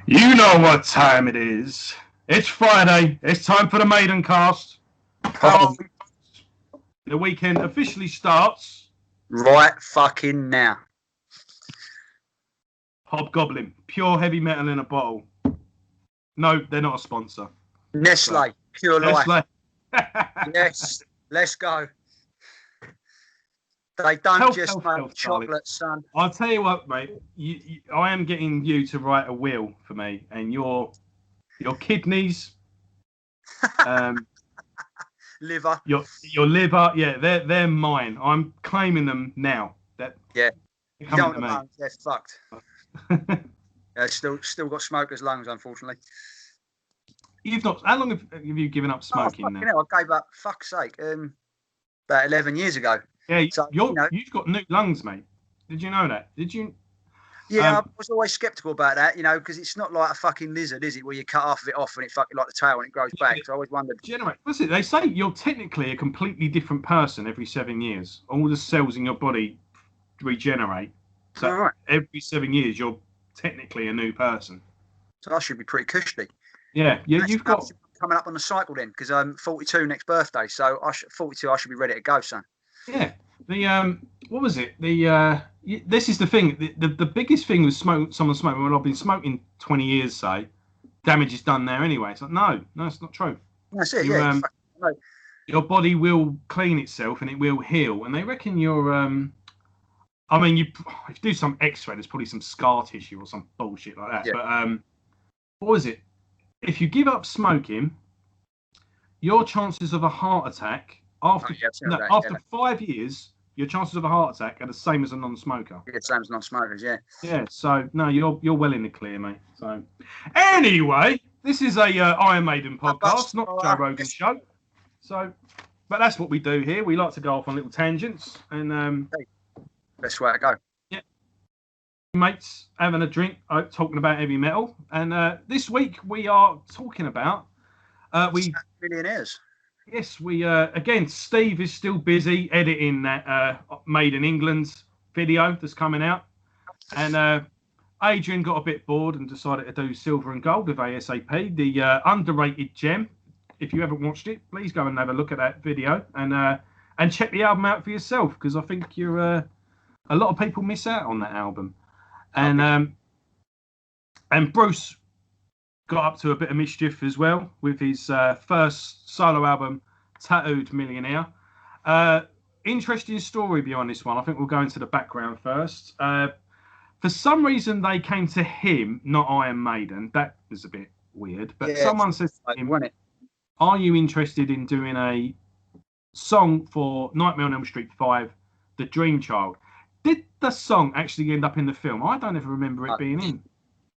You know what time it is. It's Friday. It's time for the Maidencast. The weekend officially starts right fucking now. Hobgoblin, pure heavy metal in a bottle. No, they're not a sponsor. Nestle, pure Nestle. life. Yes, let's go. They don't Health, just make chocolate, son. I'll tell you what, mate. I am getting you to write a will for me, and your kidneys, liver, your liver, yeah, they're mine. I'm claiming them now. Yeah, you don't want lungs, they're fucked. Still got smoker's lungs, unfortunately. You've not. How long have you given up smoking now? I gave up. Fuck's sake. About 11 years ago. Yeah, so, you've got new lungs, mate. Did you know that? Did you? Yeah, I was always sceptical about that, because it's not like a fucking lizard, is it? Where you cut half of it off and it fucking like the tail and it grows back. So I always wondered. What's it? They say you're technically a completely different person every 7 years. All the cells in your body regenerate. So every 7 years, you're technically a new person. So I should be pretty cushy. Yeah, you've got coming up on the cycle then, because I'm 42 next birthday. So 42, I should be ready to go, son. Yeah. What was it? This is the thing. The biggest thing with someone smoking. Well, I've been smoking 20 years, say, damage is done there anyway. It's like no, it's not true. That's it. Your body will clean itself and it will heal. And they reckon you're. I mean, if you do some X-ray, there's probably some scar tissue or some bullshit like that. Yeah. But what was it? If you give up smoking, your chances of a heart attack after 5 years, your chances of a heart attack are the same as a non-smoker. Yeah, same as non-smokers, yeah. Yeah, so no, you're well in the clear, mate. So anyway, this is a Iron Maiden podcast, not Joe Rogan's show. So, but that's what we do here. We like to go off on little tangents and best way to go. Yeah, mates having a drink, talking about heavy metal, and this week we are talking about Millionaires. Yes, we again. Steve is still busy editing that Maiden England video that's coming out, and Adrian got a bit bored and decided to do Silver and Gold with ASAP, the underrated gem. If you haven't watched it, please go and have a look at that video and check the album out for yourself, because I think you're a lot of people miss out on that album, and Bruce got up to a bit of mischief as well with his first solo album, Tattooed Millionaire. Interesting story behind this one. I think we'll go into the background first. For some reason, they came to him, not Iron Maiden. That was a bit weird. But someone said to him, are you interested in doing a song for Nightmare on Elm Street 5, The Dream Child? Did the song actually end up in the film? I don't ever remember it being in.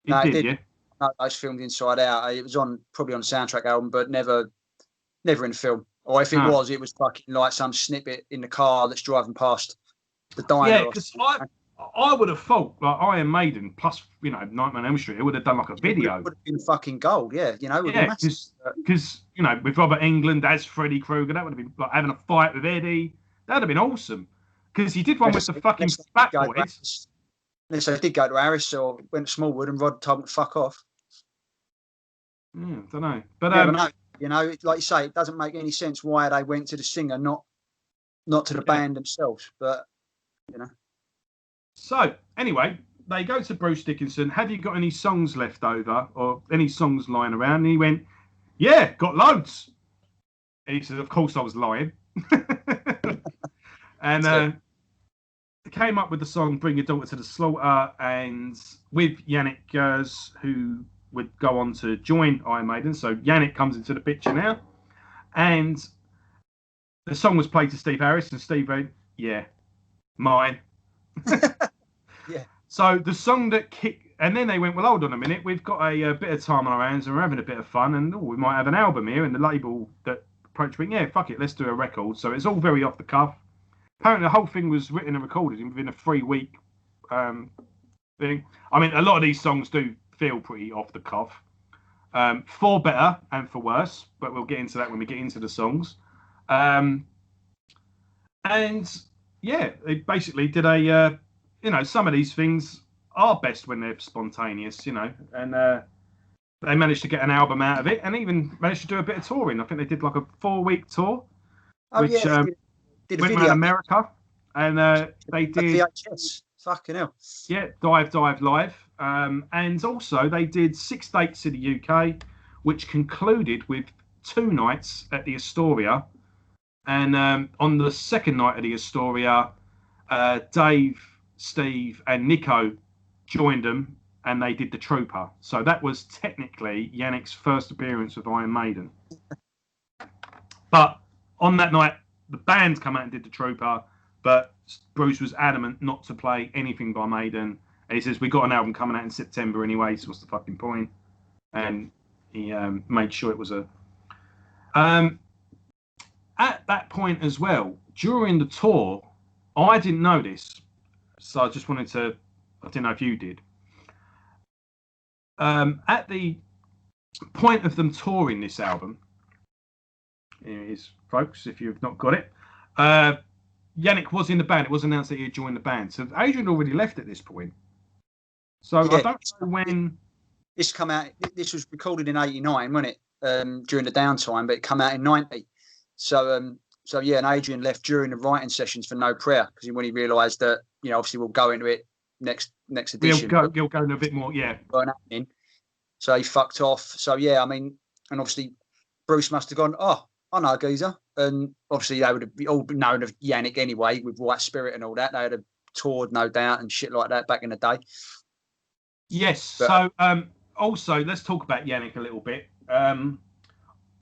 It did, yeah? No, I was filmed Inside Out. It was probably on the soundtrack album, but never in the film. Or if it was fucking like some snippet in the car that's driving past the diner. Yeah, because I would have thought like Iron Maiden plus Nightmare on Elm Street, it would have done like a video. It would have been fucking gold, yeah. Because with Robert Englund as Freddy Krueger, that would have been like having a fight with Eddie. That would have been awesome. Because he did one with the fucking Fat Boys. Unless they did go to Arry or went to Smallwood and Rod told them to fuck off. Yeah, I don't know. But like you say, it doesn't make any sense why they went to the singer, not to the band themselves. But So anyway, they go to Bruce Dickinson. Have you got any songs left over or any songs lying around? And he went, yeah, got loads. And he said, of course I was lying. And came up with the song Bring Your Daughter to the Slaughter, and with Janick Gers, who would go on to join Iron Maiden. So Janick comes into the picture now, and the song was played to Steve Harris, and Steve went, yeah, mine. Yeah. So the song that kicked, and then they went, well, hold on a minute, we've got a bit of time on our hands and we're having a bit of fun, and we might have an album here. And the label that approached me, yeah, fuck it, let's do a record. So it's all very off the cuff. Apparently the whole thing was written and recorded within a 3-week thing. I mean, a lot of these songs do feel pretty off the cuff, for better and for worse, but we'll get into that when we get into the songs. And yeah, they basically did some of these things are best when they're spontaneous, and they managed to get an album out of it, and even managed to do a bit of touring. I think they did like a 4-week tour, which did a went video. around America, and they did VHS. Fucking hell. Yeah, Dive Live, and also they did 6 dates in the UK, which concluded with 2 nights at the Astoria, and on the second night of the Astoria, Dave, Steve, and Nico joined them, and they did the Trooper. So that was technically Janick's first appearance with Iron Maiden. But on that night, the band come out and did the Trooper, but Bruce was adamant not to play anything by Maiden. And he says, we got an album coming out in September anyway, so what's the fucking point? And he made sure it was a... at that point as well, during the tour, I didn't know this, so I just wanted to... I didn't know if you did. At the point of them touring this album, here it is, folks, if you've not got it, Janick was in the band. It was announced that he had joined the band. So Adrian had already left at this point. So yeah, I don't know when... This come out. This was recorded in '89, wasn't it? During the downtime, but it came out in '90. So yeah, and Adrian left during the writing sessions for No Prayer, because when he realised that, obviously we'll go into it next edition. We'll go into a bit more, yeah. So he fucked off. So yeah, I mean, and obviously Bruce must have gone, oh, I know Geezer. And obviously they would have all known of Janick anyway, with White Spirit and all that. They would have toured, no doubt, and shit like that back in the day. Yes. But, so also, let's talk about Janick a little bit.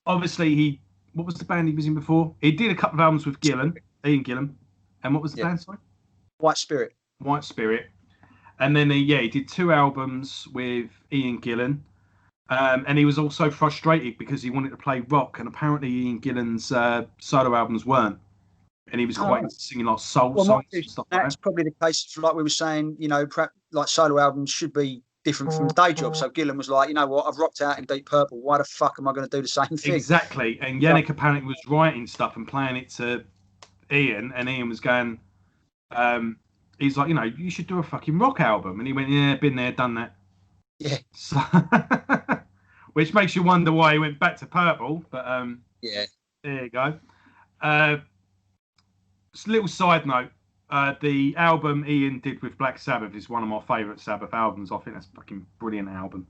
Obviously, what was the band he was in before? He did a couple of albums with Ian Gillan. And what was the band, sorry? White Spirit. And then he did 2 albums with Ian Gillan. And he was also frustrated because he wanted to play rock, and apparently Ian Gillan's solo albums weren't. And he was quite into singing like soul songs and stuff like that. That's probably the case, like we were saying, perhaps like solo albums should be different from day job. So Gillan was like, you know what, I've rocked out in Deep Purple. Why the fuck am I going to do the same thing? Exactly. And Janick apparently was writing stuff and playing it to Ian, and Ian was going, he's like, you should do a fucking rock album. And he went, yeah, been there, done that. Yeah. So, which makes you wonder why he went back to Purple. But yeah, there you go. Just a little side note. The album Ian did with Black Sabbath is one of my favourite Sabbath albums. I think that's a fucking brilliant album.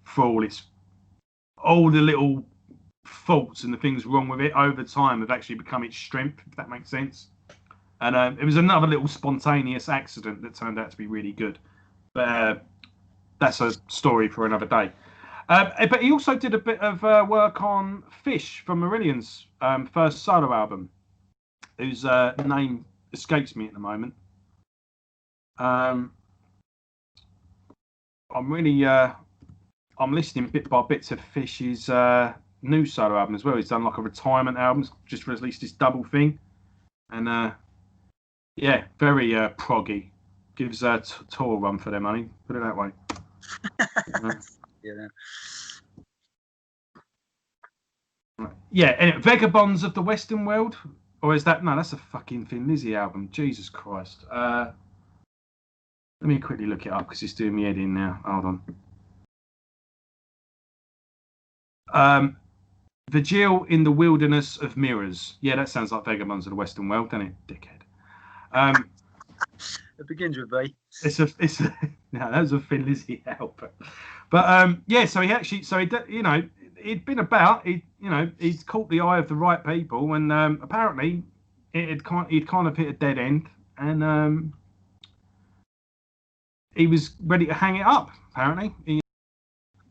For all the little faults and the things wrong with it over time have actually become its strength, if that makes sense. And it was another little spontaneous accident that turned out to be really good. But that's a story for another day. But he also did a bit of work on Fish from Marillion's first solo album, whose name escapes me at the moment. I'm listening bit by bit to Fish's new solo album as well. He's done like a retirement album, just released this double thing, and very proggy. Gives a tour run for their money. Put it that way. Yeah. And Vagabonds of the Western World, or is that that's a fucking Thin Lizzy album? Jesus Christ. Let me quickly look it up because it's doing me head in now. Hold on. Vigil in the Wilderness of Mirrors. Yeah, that sounds like Vagabonds of the Western World, doesn't it, dickhead? It begins with V. That was a Thin Lizzy album. But so he'd been about. He'd caught the eye of the right people, and apparently he'd kind of hit a dead end, and he was ready to hang it up. Apparently,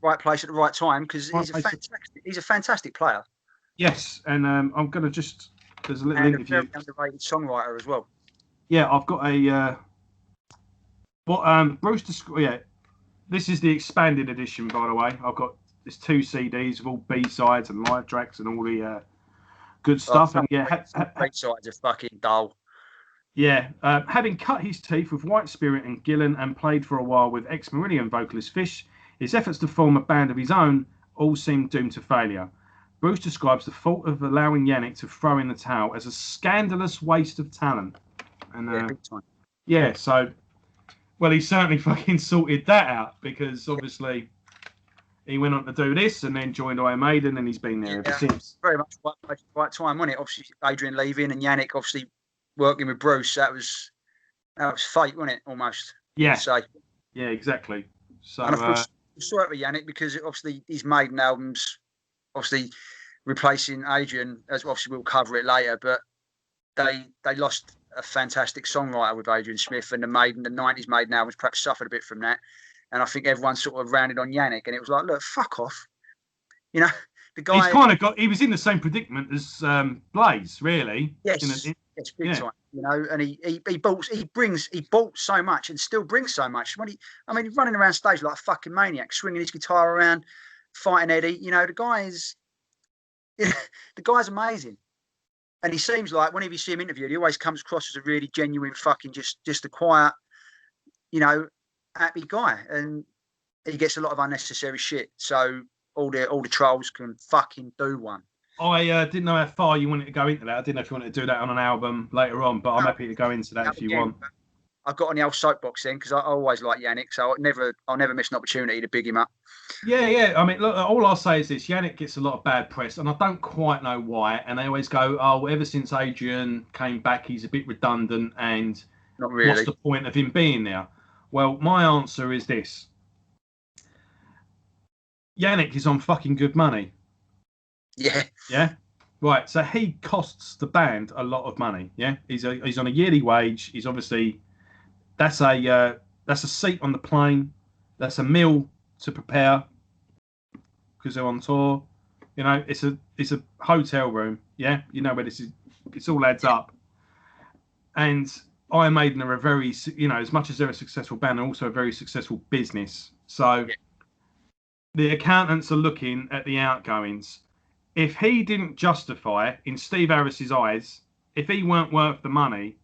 right place at the right time, because he's a fantastic player. Yes, and I'm gonna just there's a little interview. A very underrated songwriter as well. Yeah, I've got a Bruce. This is the expanded edition, by the way. I've got there's 2 CDs of all B-sides and live tracks and all the good stuff. And B-sides are fucking dull. Yeah, having cut his teeth with White Spirit and Gillan and played for a while with ex-Marillion vocalist Fish, his efforts to form a band of his own all seemed doomed to failure. Bruce describes the fault of allowing Janick to throw in the towel as a scandalous waste of talent. And big time. Yeah, so he certainly fucking sorted that out, because obviously he went on to do this and then joined Iron Maiden, and he's been there ever since. Very much right time, wasn't it? Obviously, Adrian leaving and Janick obviously working with Bruce. That was fate, wasn't it? Almost. Yeah. So. Yeah, exactly. So. And I feel sorry for Janick because obviously his Maiden albums, obviously replacing Adrian, as obviously we'll cover it later, but they lost a fantastic songwriter with Adrian Smith, and the 90s Maiden albums perhaps suffered a bit from that. And I think everyone sort of rounded on Janick, and it was like, look, fuck off. You know, the guy. He's kind of he was in the same predicament as Blaze, really. Yes, yes, big time. You know, and he bought so much and still brings so much. He's running around stage like a fucking maniac, swinging his guitar around, fighting Eddie. You know, the guy's amazing. And he seems like whenever you see him interviewed, he always comes across as a really genuine fucking just a quiet, you know, happy guy. And he gets a lot of unnecessary shit. So all the trolls can fucking do one. I didn't know how far you wanted to go into that. I didn't know if you wanted to do that on an album later on, but I'm happy to go into that if you want. I got on the old soapbox then because I always like Janick, so I'll never miss an opportunity to big him up. Yeah. I mean, look, all I'll say is this: Janick gets a lot of bad press, and I don't quite know why. And they always go, "Oh, ever since Adrian came back, he's a bit redundant, and not really. What's the point of him being there?" Well, my answer is this: Janick is on fucking good money. Yeah. Yeah. Right. So he costs the band a lot of money. Yeah. He's on a yearly wage. He's obviously. That's a seat on the plane. That's a meal to prepare because they're on tour. You know, it's a hotel room. Yeah, you know where this is. It's all adds up. And Iron Maiden are a very, you know, as much as they're a successful band, they're also a very successful business. So the accountants are looking at the outgoings. If he didn't justify, in Steve Harris's eyes, if he weren't worth the money,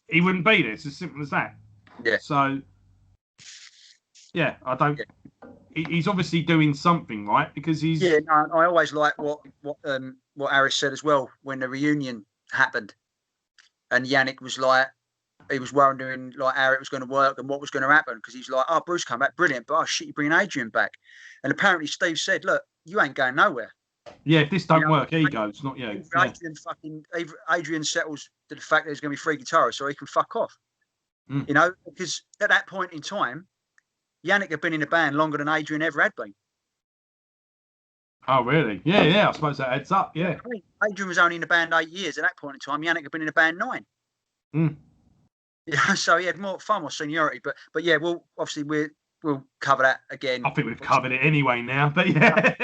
he wouldn't be there. It's as simple as that. Yeah. So, yeah, I don't. Yeah. He's obviously doing something, right? Because he's. Yeah, no, I always like what Arry said as well when the reunion happened, and Janick was like, he was wondering like how it was going to work and what was going to happen because he's like, oh, Bruce come back, brilliant, but oh shit, you're bringing Adrian back, and apparently Steve said, look, you ain't going nowhere. Yeah, if this don't work, he goes, not you. Adrian settles to the fact that there's going to be 3 guitarists, so he can fuck off. Mm. You know, because at that point in time, Janick had been in the band longer than Adrian ever had been. Oh, really? Yeah. I suppose that adds up. Yeah. I mean, Adrian was only in the band 8 years. At that point in time, Janick had been in the band 9. Mm. Yeah, so he had far more seniority. But yeah, we'll cover that again. I think we've covered it anyway now, but yeah.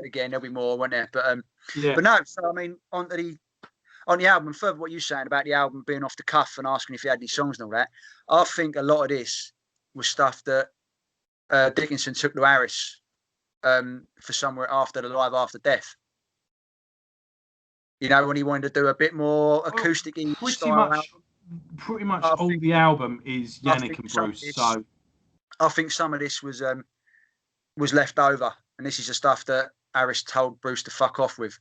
Again, there'll be more, won't there? But yeah. But no. So I mean, on the album, further what you're saying about the album being off the cuff and asking if he had any songs and all that, I think a lot of this was stuff that Dickinson took to Harris for somewhere after the Live After Death. You know, when he wanted to do a bit more acoustic-y style album. Pretty much all the album is Janick and Bruce. So I think some of this was left over, and this is the stuff that Harris told Bruce to fuck off with.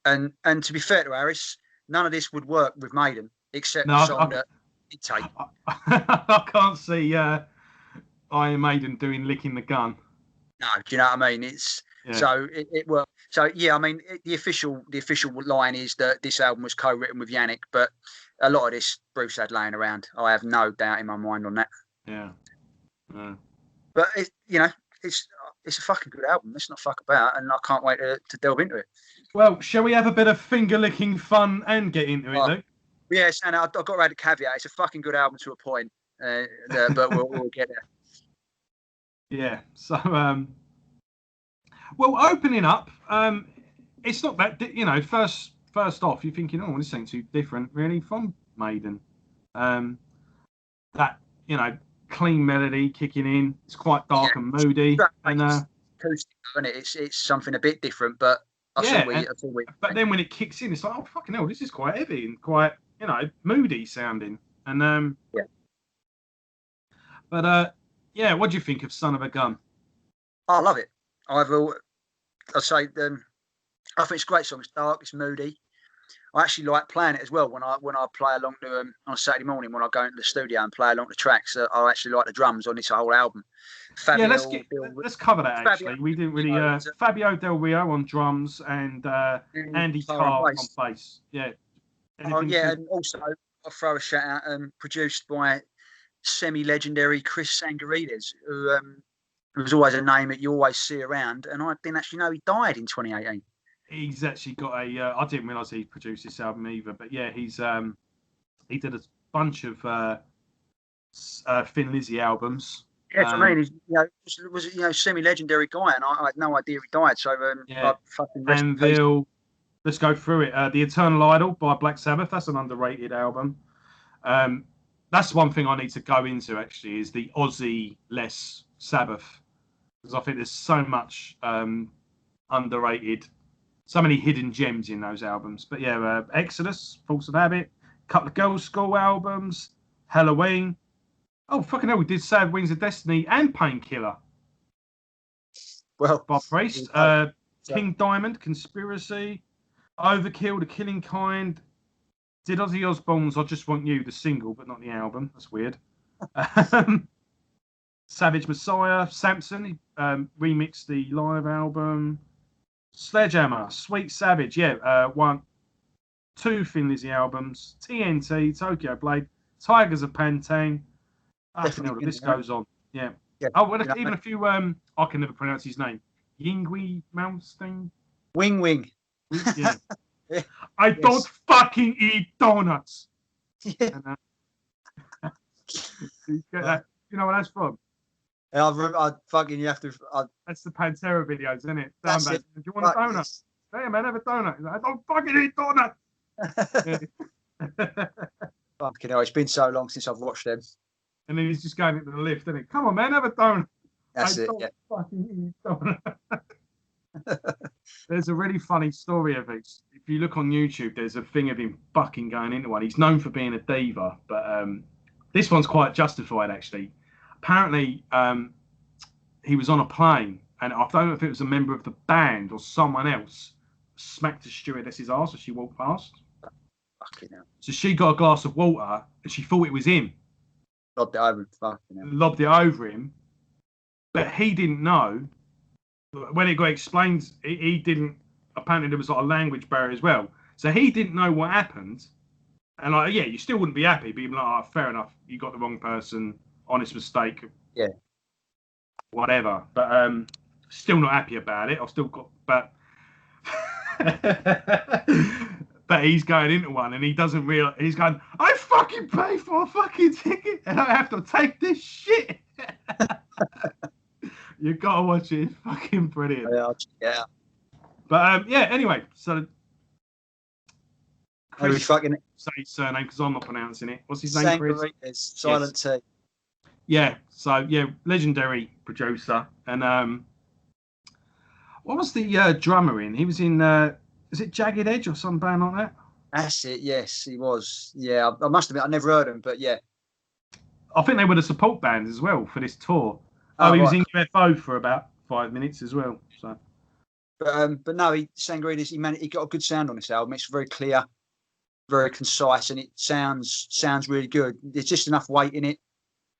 And to be fair to Harris, none of this would work with Maiden except the song that he'd take. I can't see Iron Maiden doing "Licking the Gun." No, do you know what I mean? So it worked. So yeah, I mean the official line is that this album was co-written with Janick, but a lot of this Bruce had laying around. I have no doubt in my mind on that. Yeah. But it's a fucking good album. Let's not fuck about, and I can't wait to delve into it. Well, shall we have a bit of finger-licking fun and get into it, Luke? Yes, and I've got to add a caveat. It's a fucking good album to a point, but we'll get there. Yeah. So, well, opening up, it's not that First off, you're thinking, oh, this ain't too different, really, from Maiden. That clean melody kicking in. It's quite dark and moody, and acoustic, isn't it? It's something a bit different, but but then when it kicks in, it's like, oh fucking hell, this is quite heavy and quite moody sounding, and But what do you think of "Son of a Gun"? I love it. I think it's a great song. It's dark, it's moody. I actually like playing it as well. When I play along to on a Saturday morning when I go into the studio and play along the tracks, I actually like the drums on this whole album. Fabio, let's cover that actually. We didn't really. Fabio Del Rio on drums and Andy Carr on bass. Yeah. And also I'll throw a shout out. Produced by semi-legendary Chris Sangarides, who was always a name that you always see around, and I didn't actually know he died in 2018. He's actually got a. I didn't realise he produced this album either, but yeah, he did a bunch of Thin Lizzy albums. Yeah, I mean, was semi-legendary guy, and I had no idea he died. So let's go through it. The Eternal Idol by Black Sabbath. That's an underrated album. That's one thing I need to go into actually is the Ozzy less Sabbath, because I think there's so much underrated. So many hidden gems in those albums. But yeah, Exodus, Force of Habit, couple of Girls' School albums, Halloween. Oh, fucking hell, we did Sad Wings of Destiny and Painkiller. Well, Bob Priest. King Diamond, Conspiracy, Overkill, The Killing Kind. Did Ozzy Osbourne's I Just Want You, the single, but not the album. That's weird. Savage Messiah, Samson, he remixed the live album. Sledgehammer, Sweet Savage, two Thin Lizzy albums, TNT, Tokyo Blade, Tigers of Pantane. The list goes on. Yeah. Oh, well, even a few. I can never pronounce his name. Yingui Malmsteen. Wing. Yeah. I don't fucking eat donuts. Yeah. You get that? You know where that's from? I fucking you have to. That's the Pantera videos, isn't it? That's it. Do you want a donut? Hey man, have a donut. Like, I don't fucking eat donuts. Fucking hell, it's been so long since I've watched them. And then he's just going into the lift, isn't it? Come on, man, have a donut. That's it. Don't fucking eat donut. There's a really funny story of it. If you look on YouTube, there's a thing of him fucking going into one. He's known for being a diva, but this one's quite justified actually. Apparently, he was on a plane, and I don't know if it was a member of the band or someone else smacked a stewardess's ass as she walked past. Fucking hell. So she got a glass of water, and she thought it was him. Lobbed it over. Fucking hell. Lobbed it over him, but he didn't know. When it got explained, he didn't. Apparently, there was like a language barrier as well, so he didn't know what happened. And like, yeah, you still wouldn't be happy, but you'd be like, oh, fair enough, you got the wrong person. Honest mistake. Yeah. Whatever. But still not happy about it. I've still got but but he's going into one and he doesn't realise he's going, I fucking pay for a fucking ticket and I have to take this shit. You gotta watch it. It's fucking brilliant. Yeah. But anyway, so Chris, fucking say his surname because I'm not pronouncing it. What's his name, Chris? Silent T. Yeah, so legendary producer, and what was the drummer in? He was in, is it Jagged Edge or some band like that? That's it. Yes, he was. Yeah, I must admit I never heard him, but yeah. I think they were the support band as well for this tour. He was in UFO for about 5 minutes as well. So, but no, Sangarides, he got a good sound on this album. It's very clear, very concise, and it sounds really good. There's just enough weight in it.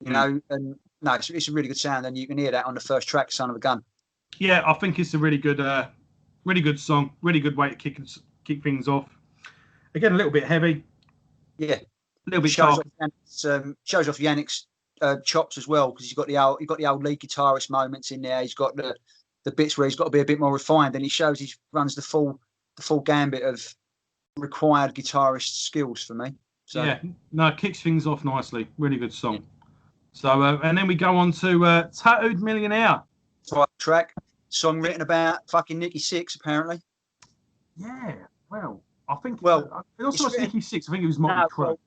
You know, and no, it's a really good sound, and you can hear that on the first track, "Son of a Gun." Yeah, I think it's a really good song, really good way to kick things off. Again, a little bit heavy. Yeah, a little bit shows off Janick's chops as well, because he's got the old lead guitarist moments in there. He's got the bits where he's got to be a bit more refined, and he shows he runs the full gambit of required guitarist skills for me. So yeah, no, it kicks things off nicely. Really good song. Yeah. So, and then we go on to Tattooed Millionaire. Track. Song written about fucking Nicky Six, apparently. Yeah, well, I think... Well, it also was Nicky Six. I think it was Motley Crue.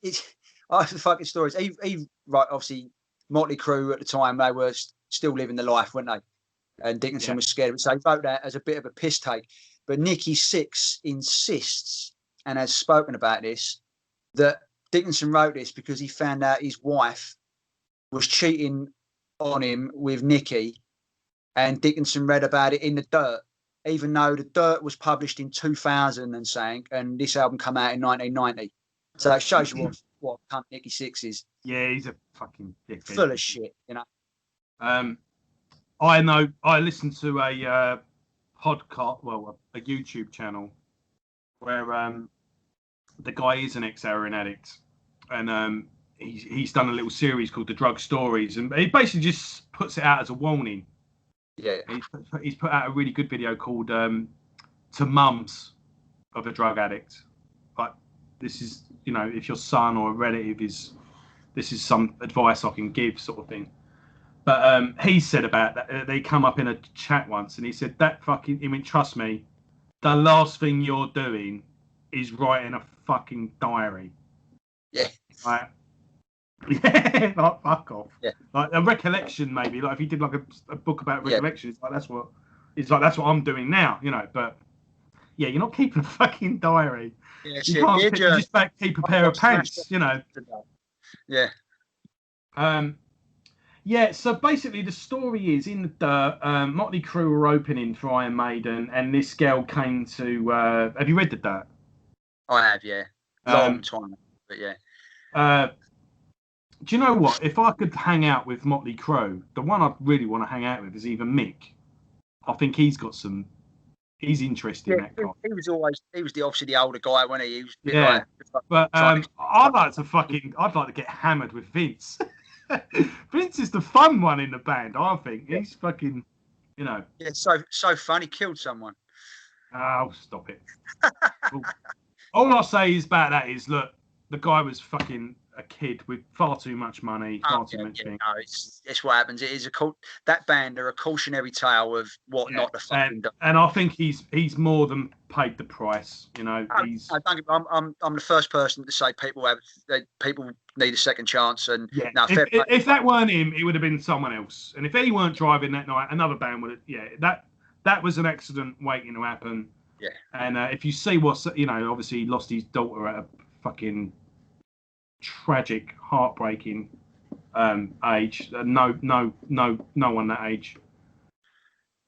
The fucking stories. Right, obviously, Motley Crue at the time, they were still living the life, weren't they? And Dickinson was scared of it. So he wrote that as a bit of a piss take. But Nicky Six insists, and has spoken about this, that Dickinson wrote this because he found out his wife was cheating on him with Nicky, and Dickinson read about it in the dirt even though The Dirt was published in 2000 and something, and this album came out in 1990. So it shows you what cunt Nicky Sixx is. Yeah, he's a fucking dickhead. Full of shit, you know. I listened to a podcast, well, a YouTube channel where the guy is an ex-heroin addict, and he's done a little series called The Drug Stories, and he basically just puts it out as a warning. Yeah. He's put out a really good video called To Mums of a Drug Addict. Like, this is, you know, if your son or a relative this is some advice I can give, sort of thing. But he said about that, they come up in a chat once, and he said, I mean, trust me, the last thing you're doing is writing a fucking diary. Yeah. Like, yeah, like, fuck off. Yeah. Like a recollection, maybe. Like if he did like a book about recollection, it's like that's what I'm doing now, you know. But yeah, you're not keeping a fucking diary. Yeah, you can't you just keep a pair of pants, you know. Yeah. Yeah, so basically the story is in The Dirt, Motley Crue were opening for Iron Maiden, and this girl came to have you read The Dirt? I have, yeah. Long time, but yeah. Do you know what? If I could hang out with Motley Crue, the one I'd really want to hang out with is either Mick. I think he's interesting. Yeah, he was obviously the older guy, wasn't he? He was but I'd like to get hammered with Vince. Vince is the fun one in the band, I think. He's fucking, you know. Yeah, so fun. He killed someone. Oh, stop it. All I'll say is about that is, look, the guy was fucking a kid with far too much money, far too much things. No, it's what happens. It is that band are a cautionary tale of what not to fucking do. And I think he's more than paid the price. You know, I'm the first person to say people need a second chance. And yeah, if that weren't him, it would have been someone else. And if he weren't driving that night, another band would have. Yeah, that was an accident waiting to happen. Yeah. And if you see what's, you know, obviously he lost his daughter at a fucking tragic, heartbreaking age. No one that age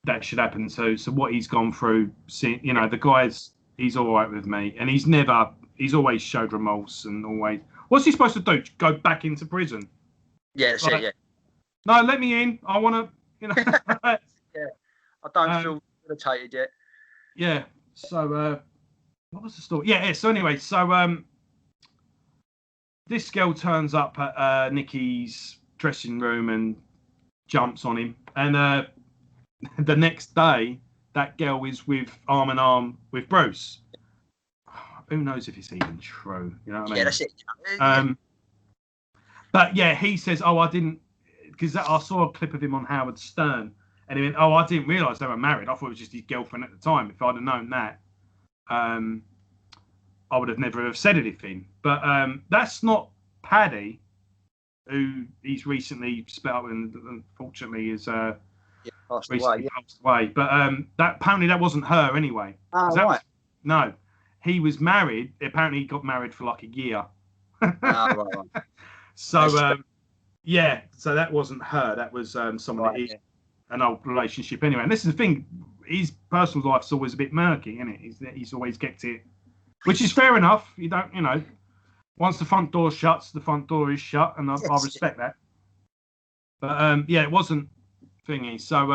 that should happen to. So what he's gone through, you know, the guy's, he's all right with me, and he's always showed remorse and always. What's he supposed to do? Go back into prison? Yeah, that's it. Yeah. No, let me in. I want to, you know. Yeah, I don't feel irritated yet. Yeah. So, what was the story? Yeah. So anyway, so this girl turns up at Nicky's dressing room and jumps on him. And the next day, that girl is arm in arm with Bruce. Who knows if it's even true? You know what I mean? Yeah, that's it. But yeah, he says, "Oh, I didn't," because I saw a clip of him on Howard Stern, and he went, "Oh, I didn't realise they were married. I thought it was just his girlfriend at the time. If I'd have known that, I would have never have said anything." But that's not Paddy, who he's recently split up and unfortunately is passed away. But apparently that wasn't her anyway. Oh, right. No, he was married. Apparently he got married for like a year. Right. So yeah, so that wasn't her. That was someone an old relationship anyway. And this is the thing. His personal life's always a bit murky, isn't it? He's always kept it, which is fair enough. You don't, you know, once the front door shuts, the front door is shut, and I respect that. But yeah, it wasn't thingy. So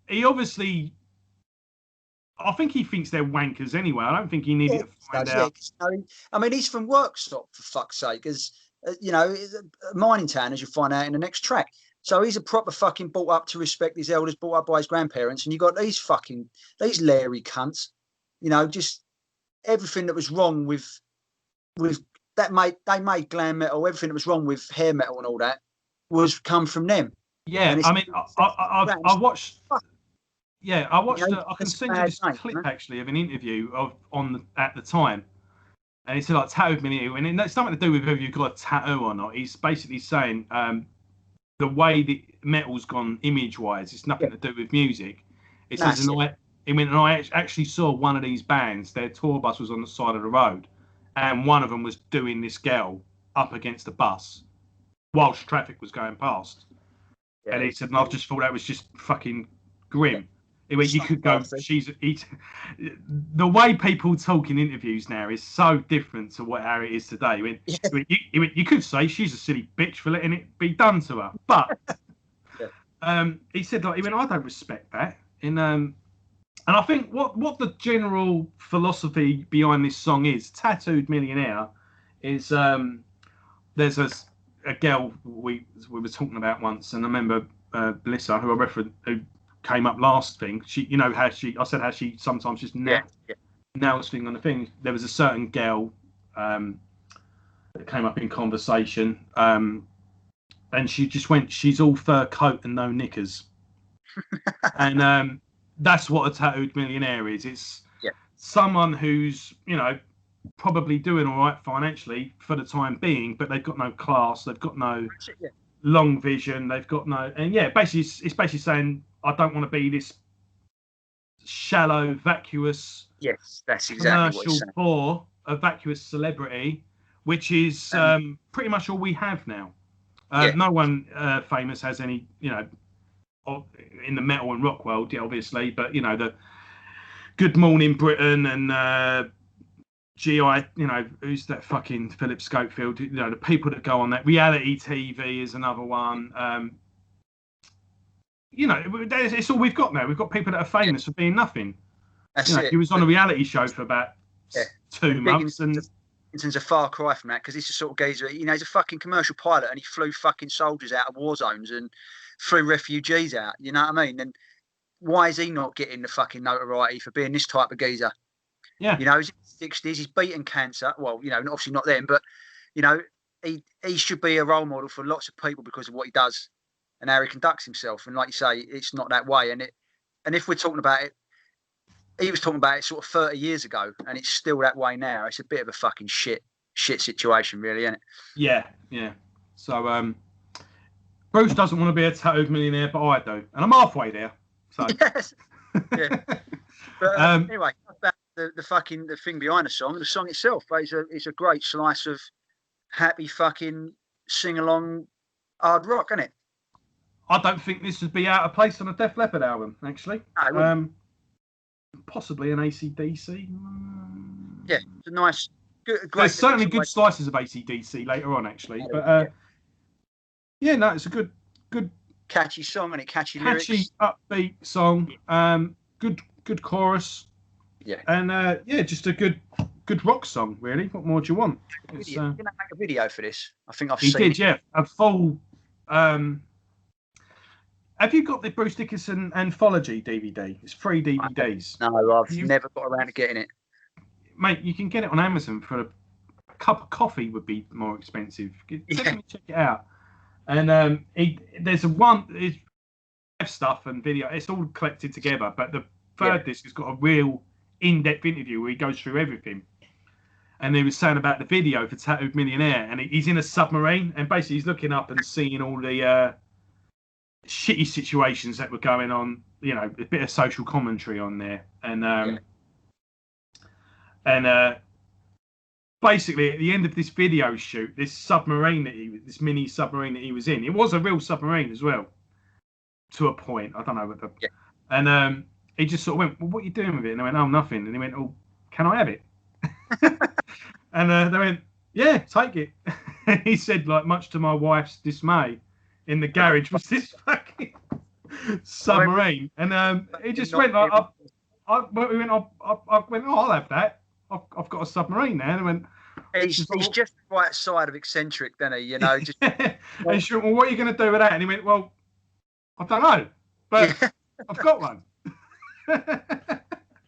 he obviously, I think he thinks they're wankers anyway. I don't think he needed to find out. I mean, he's from Workstop, for fuck's sake, as you know, a mining town, as you find out in the next track. So he's a proper fucking brought up to respect his elders, brought up by his grandparents, and you got these Larry cunts, you know, just everything that was wrong with that they made glam metal, everything that was wrong with hair metal and all that was come from them. Yeah, I mean, I watched. Yeah, I watched. I can send you this clip actually of an interview at the time, and he said like tattooed me, and it's nothing to do with whether you've got a tattoo or not. He's basically saying the way the metal's gone image-wise, it's nothing to do with music. It says, and I actually saw one of these bands. Their tour bus was on the side of the road, and one of them was doing this girl up against the bus whilst traffic was going past. Yeah, and he said, and I've just thought that was just fucking grim. He went, you could go. The way people talk in interviews now is so different to what Arry is today. He went, you could say she's a silly bitch for letting it be done to her, but he said, like, he went, I don't respect that. And I think what the general philosophy behind this song is, Tattooed Millionaire, is there's a girl we were talking about once, and I remember Melissa, who I referenced, who came up last thing. She, you know how I said how she sometimes just nails thing on the thing. There was a certain girl that came up in conversation, and she just went, she's all fur coat and no knickers, and that's what a tattooed millionaire is. It's someone who's, you know, probably doing all right financially for the time being, but they've got no class, they've got no long vision, they've got no, and basically it's basically saying, I don't want to be this shallow, vacuous, that's exactly commercial, poor, a vacuous celebrity, which is pretty much all we have now. No one famous has any, you know, in the metal and rock world, obviously, but you know, the Good Morning Britain and GI, you know, who's that fucking Philip Schofield? You know, the people that go on that reality TV is another one. You know, it's all we've got now. We've got people that are famous for being nothing. That's you know, it. He was on a reality show for about 2 months, and Dickinson's a far cry from that, because he's a sort of geezer. You know, he's a fucking commercial pilot, and he flew fucking soldiers out of war zones and flew refugees out. You know what I mean? And why is he not getting the fucking notoriety for being this type of geezer? Yeah. You know, he's in his 60s, he's beaten cancer. Well, you know, obviously not then, but, you know, he should be a role model for lots of people because of what he does and how he conducts himself. And like you say, it's not that way. And if we're talking about it, he was talking about it sort of 30 years ago, and it's still that way now. It's a bit of a fucking shit situation, really, isn't it? Yeah. So, Bruce doesn't want to be a tattooed millionaire, but I do. And I'm halfway there. So. Yes. Yeah. But anyway, about the thing behind the song itself is a great slice of happy fucking sing-along hard rock, isn't it? I don't think this would be out of place on a Def Leppard album, actually. No, possibly an AC/DC. Yeah, it's a nice, great. There's certainly good slices of AC/DC later on, actually. But no, it's a good, catchy song, and it catchy lyrics, upbeat song. Good chorus. Yeah, and just a good rock song. Really, what more do you want? Didn't make a video for this? I think he did. Yeah, a full. Have you got the Bruce Dickinson Anthology DVD? It's 3 DVDs. No, I've never got around to getting it. Mate, you can get it on Amazon for a cup of coffee would be more expensive. Definitely check it out. And there's stuff and video. It's all collected together. But the third disc has got a real in-depth interview where he goes through everything. And he was saying about the video for Tattooed Millionaire, and he's in a submarine, and basically he's looking up and seeing all the shitty situations that were going on, you know, a bit of social commentary on there, and basically at the end of this video shoot, this mini submarine that he was in, it was a real submarine as well, to a point. I don't know what and he just sort of went, well, what are you doing with it? And I went, oh, nothing. And he went, oh, can I have it? And they went, yeah, take it. And he said, like, much to my wife's dismay, in the garage was this fucking submarine, and he just went like, I went, oh, I'll have that. I've got a submarine now. And I went, he's just the right side of eccentric, doesn't he? You know, just. And she went, well, what are you going to do with that? And he went, well, I don't know, but I've got one.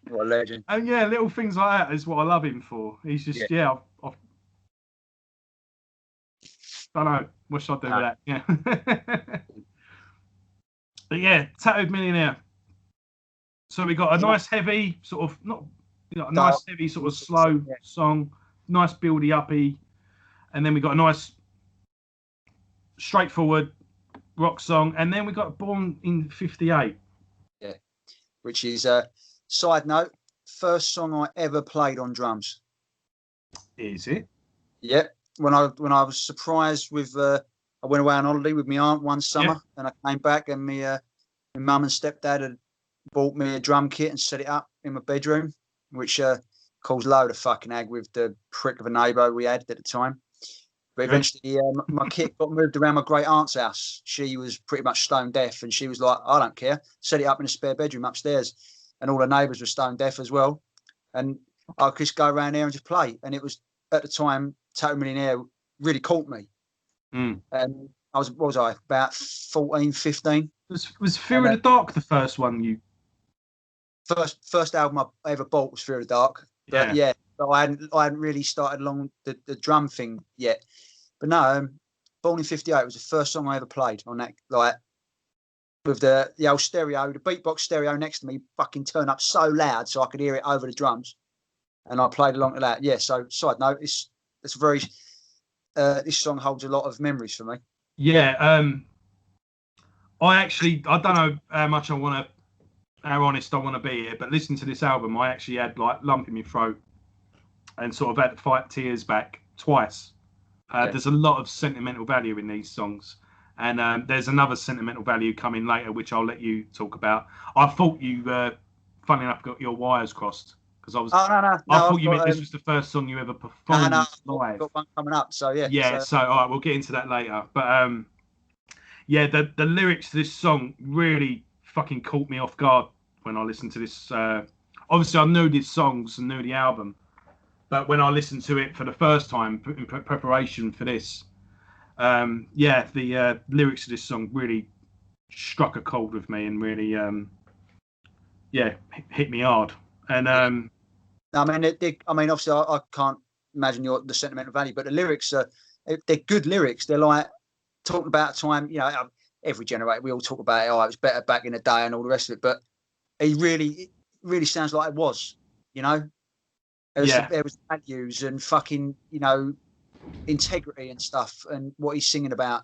What a legend! And little things like that is what I love him for. He's just I've don't know. What should I do with that? Yeah. But Tattooed Millionaire. So we got a nice heavy sort of nice heavy sort of slow song, nice buildy uppy, and then we got a nice straightforward rock song, and then we got Born in '58. Yeah, which is a side note, first song I ever played on drums. Is it? Yeah. When I was surprised with, I went away on holiday with my aunt one summer, and I came back, and my mum and stepdad had bought me a drum kit and set it up in my bedroom, which caused a load of fucking ag with the prick of a neighbour we had at the time. But eventually, my kit got moved around my great aunt's house. She was pretty much stone deaf, and she was like, "I don't care. Set it up in a spare bedroom upstairs." And all the neighbours were stone deaf as well, and I could just go around there and just play. And it was at the time, Tattoo Millionaire really caught me. And I was, what was I, about 14, 15? Was Fear of the Dark the first one you? First album I ever bought was Fear of the Dark. But yeah, but I hadn't really started along the drum thing yet. But no, Born in '58 was the first song I ever played on that, like with the old stereo, the beatbox stereo next to me, fucking turned up so loud so I could hear it over the drums, and I played along to that. Yeah. So side note, it's very. This song holds a lot of memories for me. Yeah. I don't know how honest I want to be here, but listening to this album, I actually had like lump in my throat and sort of had to fight tears back twice. There's a lot of sentimental value in these songs, and there's another sentimental value coming later, which I'll let you talk about. I thought you, funny enough, got your wires crossed because I was. Oh no! I thought you meant this was the first song you ever performed live. I've got one coming up, so yeah. Yeah, so all right, we'll get into that later. But yeah, the lyrics to this song really fucking caught me off guard when I listened to this. Obviously, I knew these songs and knew the album. But when I listened to it for the first time in preparation for this, the lyrics of this song really struck a chord with me and really, hit me hard. And I mean, obviously, I can't imagine the sentimental value, but the lyrics they're good lyrics. They're like talking about a time, you know, every generation we all talk about it. Oh, it was better back in the day and all the rest of it. But it really sounds like it was, you know. There was values and fucking, you know, integrity and stuff and what he's singing about.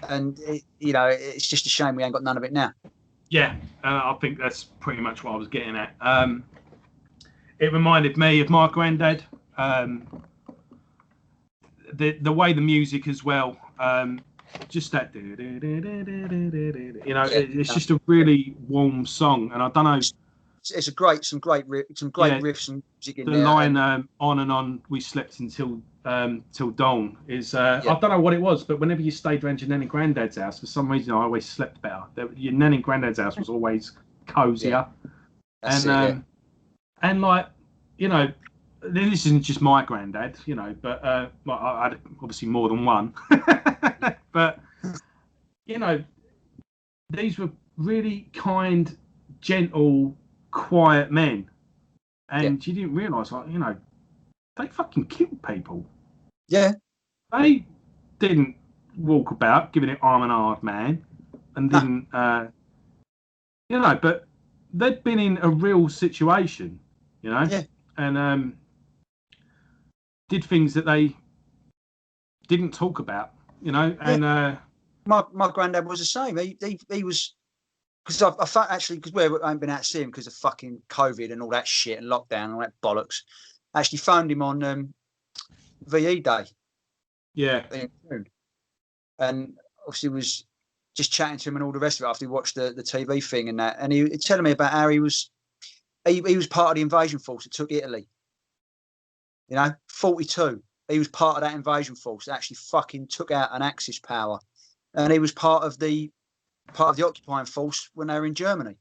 And, it's just a shame we ain't got none of it now. Yeah, I think that's pretty much what I was getting at. It reminded me of my granddad. The way the music as well, just that, it's just a really warm song. And I don't know. It's some great riffs and music in there. The line "on and on we slept until till dawn" is I don't know what it was, but whenever you stayed around your nan and granddad's house, for some reason I always slept better. Your nan and granddad's house was always cozier, and like, you know, this isn't just my granddad, you know, but I had obviously more than one, but you know, these were really kind, gentle, quiet men, and you didn't realise, like, you know, they fucking killed people. Yeah, they didn't walk about giving it arm and hard, man, and didn't, you know, but they'd been in a real situation, you know, and did things that they didn't talk about, you know, and my granddad was the same. He was. Because I found, actually, because we ain't been out to see him because of fucking COVID and all that shit and lockdown and all that bollocks. I actually phoned him on VE Day. Yeah. And obviously was just chatting to him and all the rest of it after he watched the TV thing and that. And he was telling me about how he was part of the invasion force that took Italy. You know, 42. He was part of that invasion force that actually fucking took out an Axis power. And he was part of the occupying force when they were in Germany,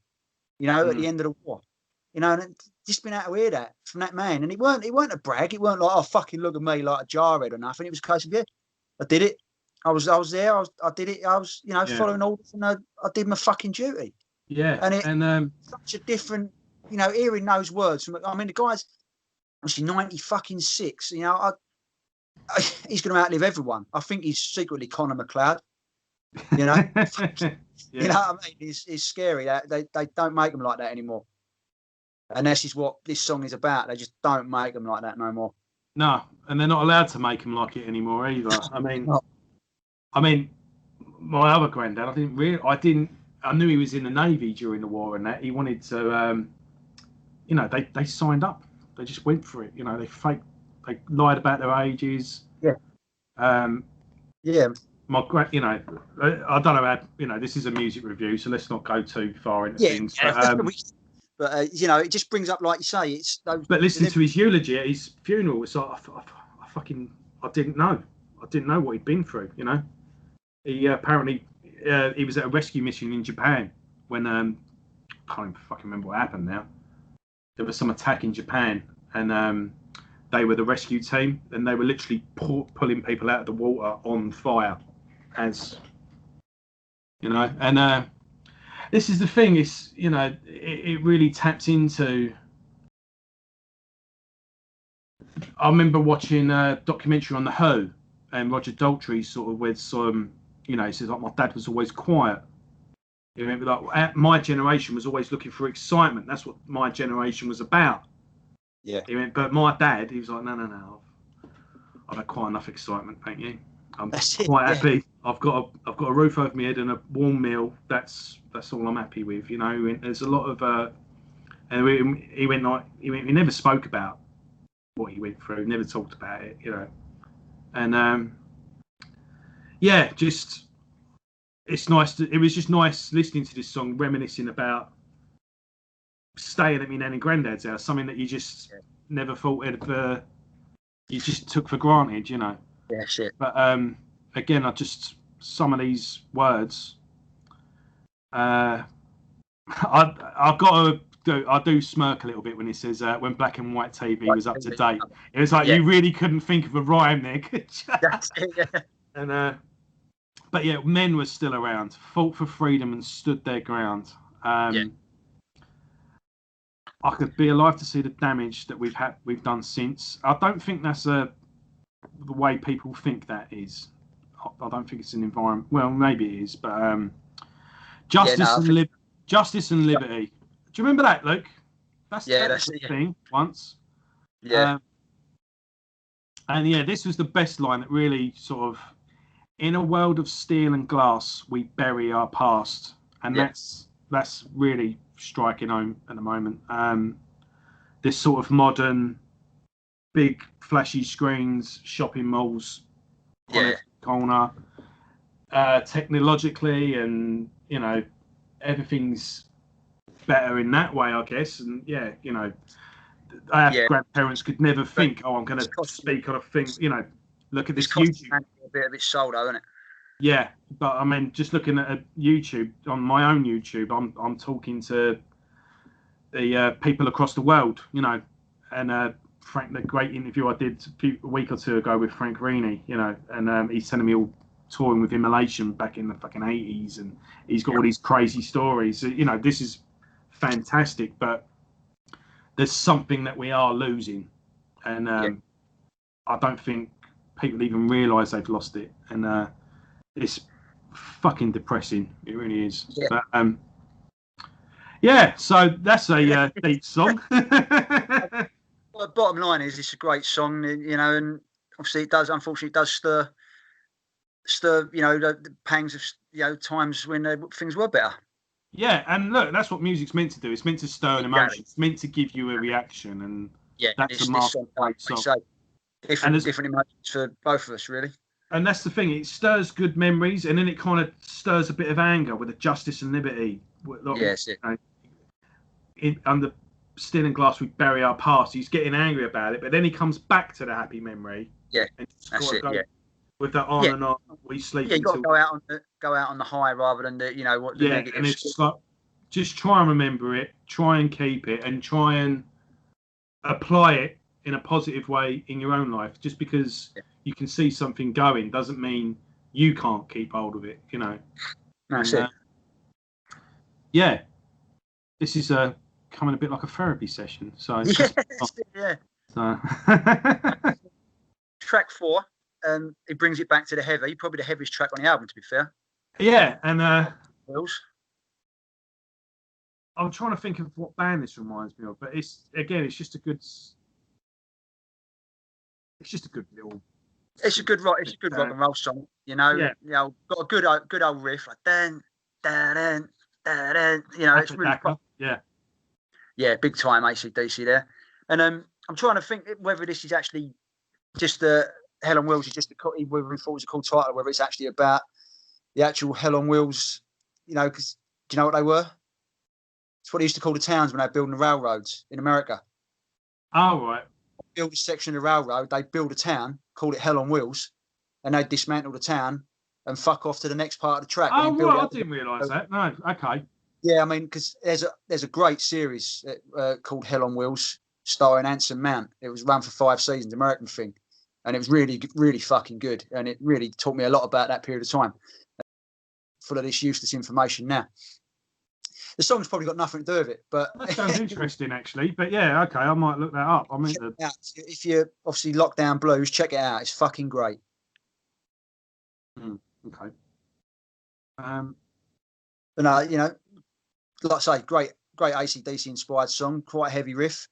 you know, at the end of the war, you know, and just been able to hear that from that man. And it weren't a brag. It weren't like, oh, fucking look at me like a jarhead or nothing. It was a case of, I did it. I was there. I did it. I was, you know, following orders, and I did my fucking duty. Yeah. And such a different, you know, hearing those words from, I mean, the guy's actually 96, you know, he's going to outlive everyone. I think he's secretly Conor McLeod. You know, you know what I mean? It's scary that they don't make them like that anymore. And this is what this song is about. They just don't make them like that no more. No, and they're not allowed to make them like it anymore either. I mean, my other granddad, I knew he was in the Navy during the war and that. He wanted to, you know, they signed up. They just went for it. You know, they lied about their ages. Yeah. you know, I don't know how, you know, this is a music review, so let's not go too far into things. But you know, it just brings up, like you say, it's those. But listening to his eulogy at his funeral, it's like I didn't know what he'd been through. You know, he apparently he was at a rescue mission in Japan when I can't even fucking remember what happened now. There was some attack in Japan, and they were the rescue team, and they were literally pulling people out of the water on fire, as you know. And this is the thing: is, you know, it really taps into. I remember watching a documentary on the Who, and Roger Daltrey sort of with some, you know, he says like, my dad was always quiet. You know, like my generation was always looking for excitement. That's what my generation was about. Yeah. He went, but my dad, he was like, no. I've had quite enough excitement, thank you. I'm quite happy. I've got a roof over my head and a warm meal. That's all I'm happy with. You know, there's a lot of and he never spoke about what he went through. Never talked about it. You know, and yeah, just it's nice. It was just nice listening to this song, reminiscing about staying at my nan and granddad's house, something that you just never thought you just took for granted, you know. Yeah, shit. But again, some of these words, I do smirk a little bit when he says when black and white TV was up to date. It was like you really couldn't think of a rhyme there, could you? That's it, yeah. And but yeah, men were still around, fought for freedom and stood their ground. I could be alive to see the damage that we've done since. I don't think that's the way people think that is. I don't think it's an environment. Well, maybe it is, but justice and liberty. Do you remember that, Luke? That's the thing once. Yeah. And yeah, this was the best line that really sort of, in a world of steel and glass, we bury our past, and that's really striking home at the moment. This sort of modern, big flashy screens, shopping malls on every corner, technologically, and you know, everything's better in that way, I guess. And yeah, you know, our grandparents could never think, I'm going to speak on a thing. You know, look at this YouTube. A bit of its soul, though, isn't it? Yeah, but I mean, just looking at YouTube, on my own YouTube, I'm talking to the people across the world, you know, and Frank, the great interview I did a week or two ago with Frank Rini, you know, and he's telling me all touring with Immolation back in the fucking 80s, and he's got all these crazy stories. You know, this is fantastic, but there's something that we are losing, and I don't think people even realise they've lost it, and it's fucking depressing. It really is. Yeah. But, yeah, so that's a deep song. Well, the bottom line is, it's a great song, you know, and obviously unfortunately, it does stir, you know, the pangs of, you know, times when things were better. Yeah, and look, that's what music's meant to do. It's meant to stir an emotion. It's meant to give you a reaction, and that's a mark of a great song. Different emotions for both of us, really. And that's the thing; it stirs good memories, and then it kind of stirs a bit of anger with the justice and liberty. Yes, under steel and glass, we bury our past. He's getting angry about it, but then he comes back to the happy memory. Yeah, and that's it. Yeah, with that on and on, we sleep. Yeah, you got to go out on the high rather than the, you know, what the negative. And it's just like, just try and remember it, try and keep it, and try and apply it in a positive way in your own life. Just because you can see something going doesn't mean you can't keep hold of it, you know. That's it. Yeah, this is coming a bit like a therapy session. So yeah. So track 4, it brings it back to the heavy. Probably the heaviest track on the album, to be fair. Yeah, and Wills. I'm trying to think of what band this reminds me of, but it's just a good little. It's a good rock and roll song, you know. Yeah. You know, got a good old riff, like dan dan dan dan. You know, it's really fun. Yeah, big time AC/DC there. And I'm trying to think whether this is actually just Hell on Wheels is just whether we thought it was a cool title, whether it's actually about the actual Hell on Wheels, because do you know what they were? It's what they used to call the towns when they were building the railroads in America. Oh, right. Build a section of the railroad, they'd build a town, call it Hell on Wheels, and they'd dismantle the town and fuck off to the next part of the track. Oh, right, I didn't realise that. No, okay. Yeah, I mean, because there's a great series called Hell on Wheels, starring Anson Mount. It was run for 5 seasons, American thing, and it was really, really fucking good. And it really taught me a lot about that period of time. Full of this useless information now. The song's probably got nothing to do with it, but that sounds interesting, actually. But yeah, okay, I might look that up. I mean, if you're obviously Lockdown Blues, check it out. It's fucking great. Okay. But no, like I say, great AC/DC inspired song, quite a heavy riff,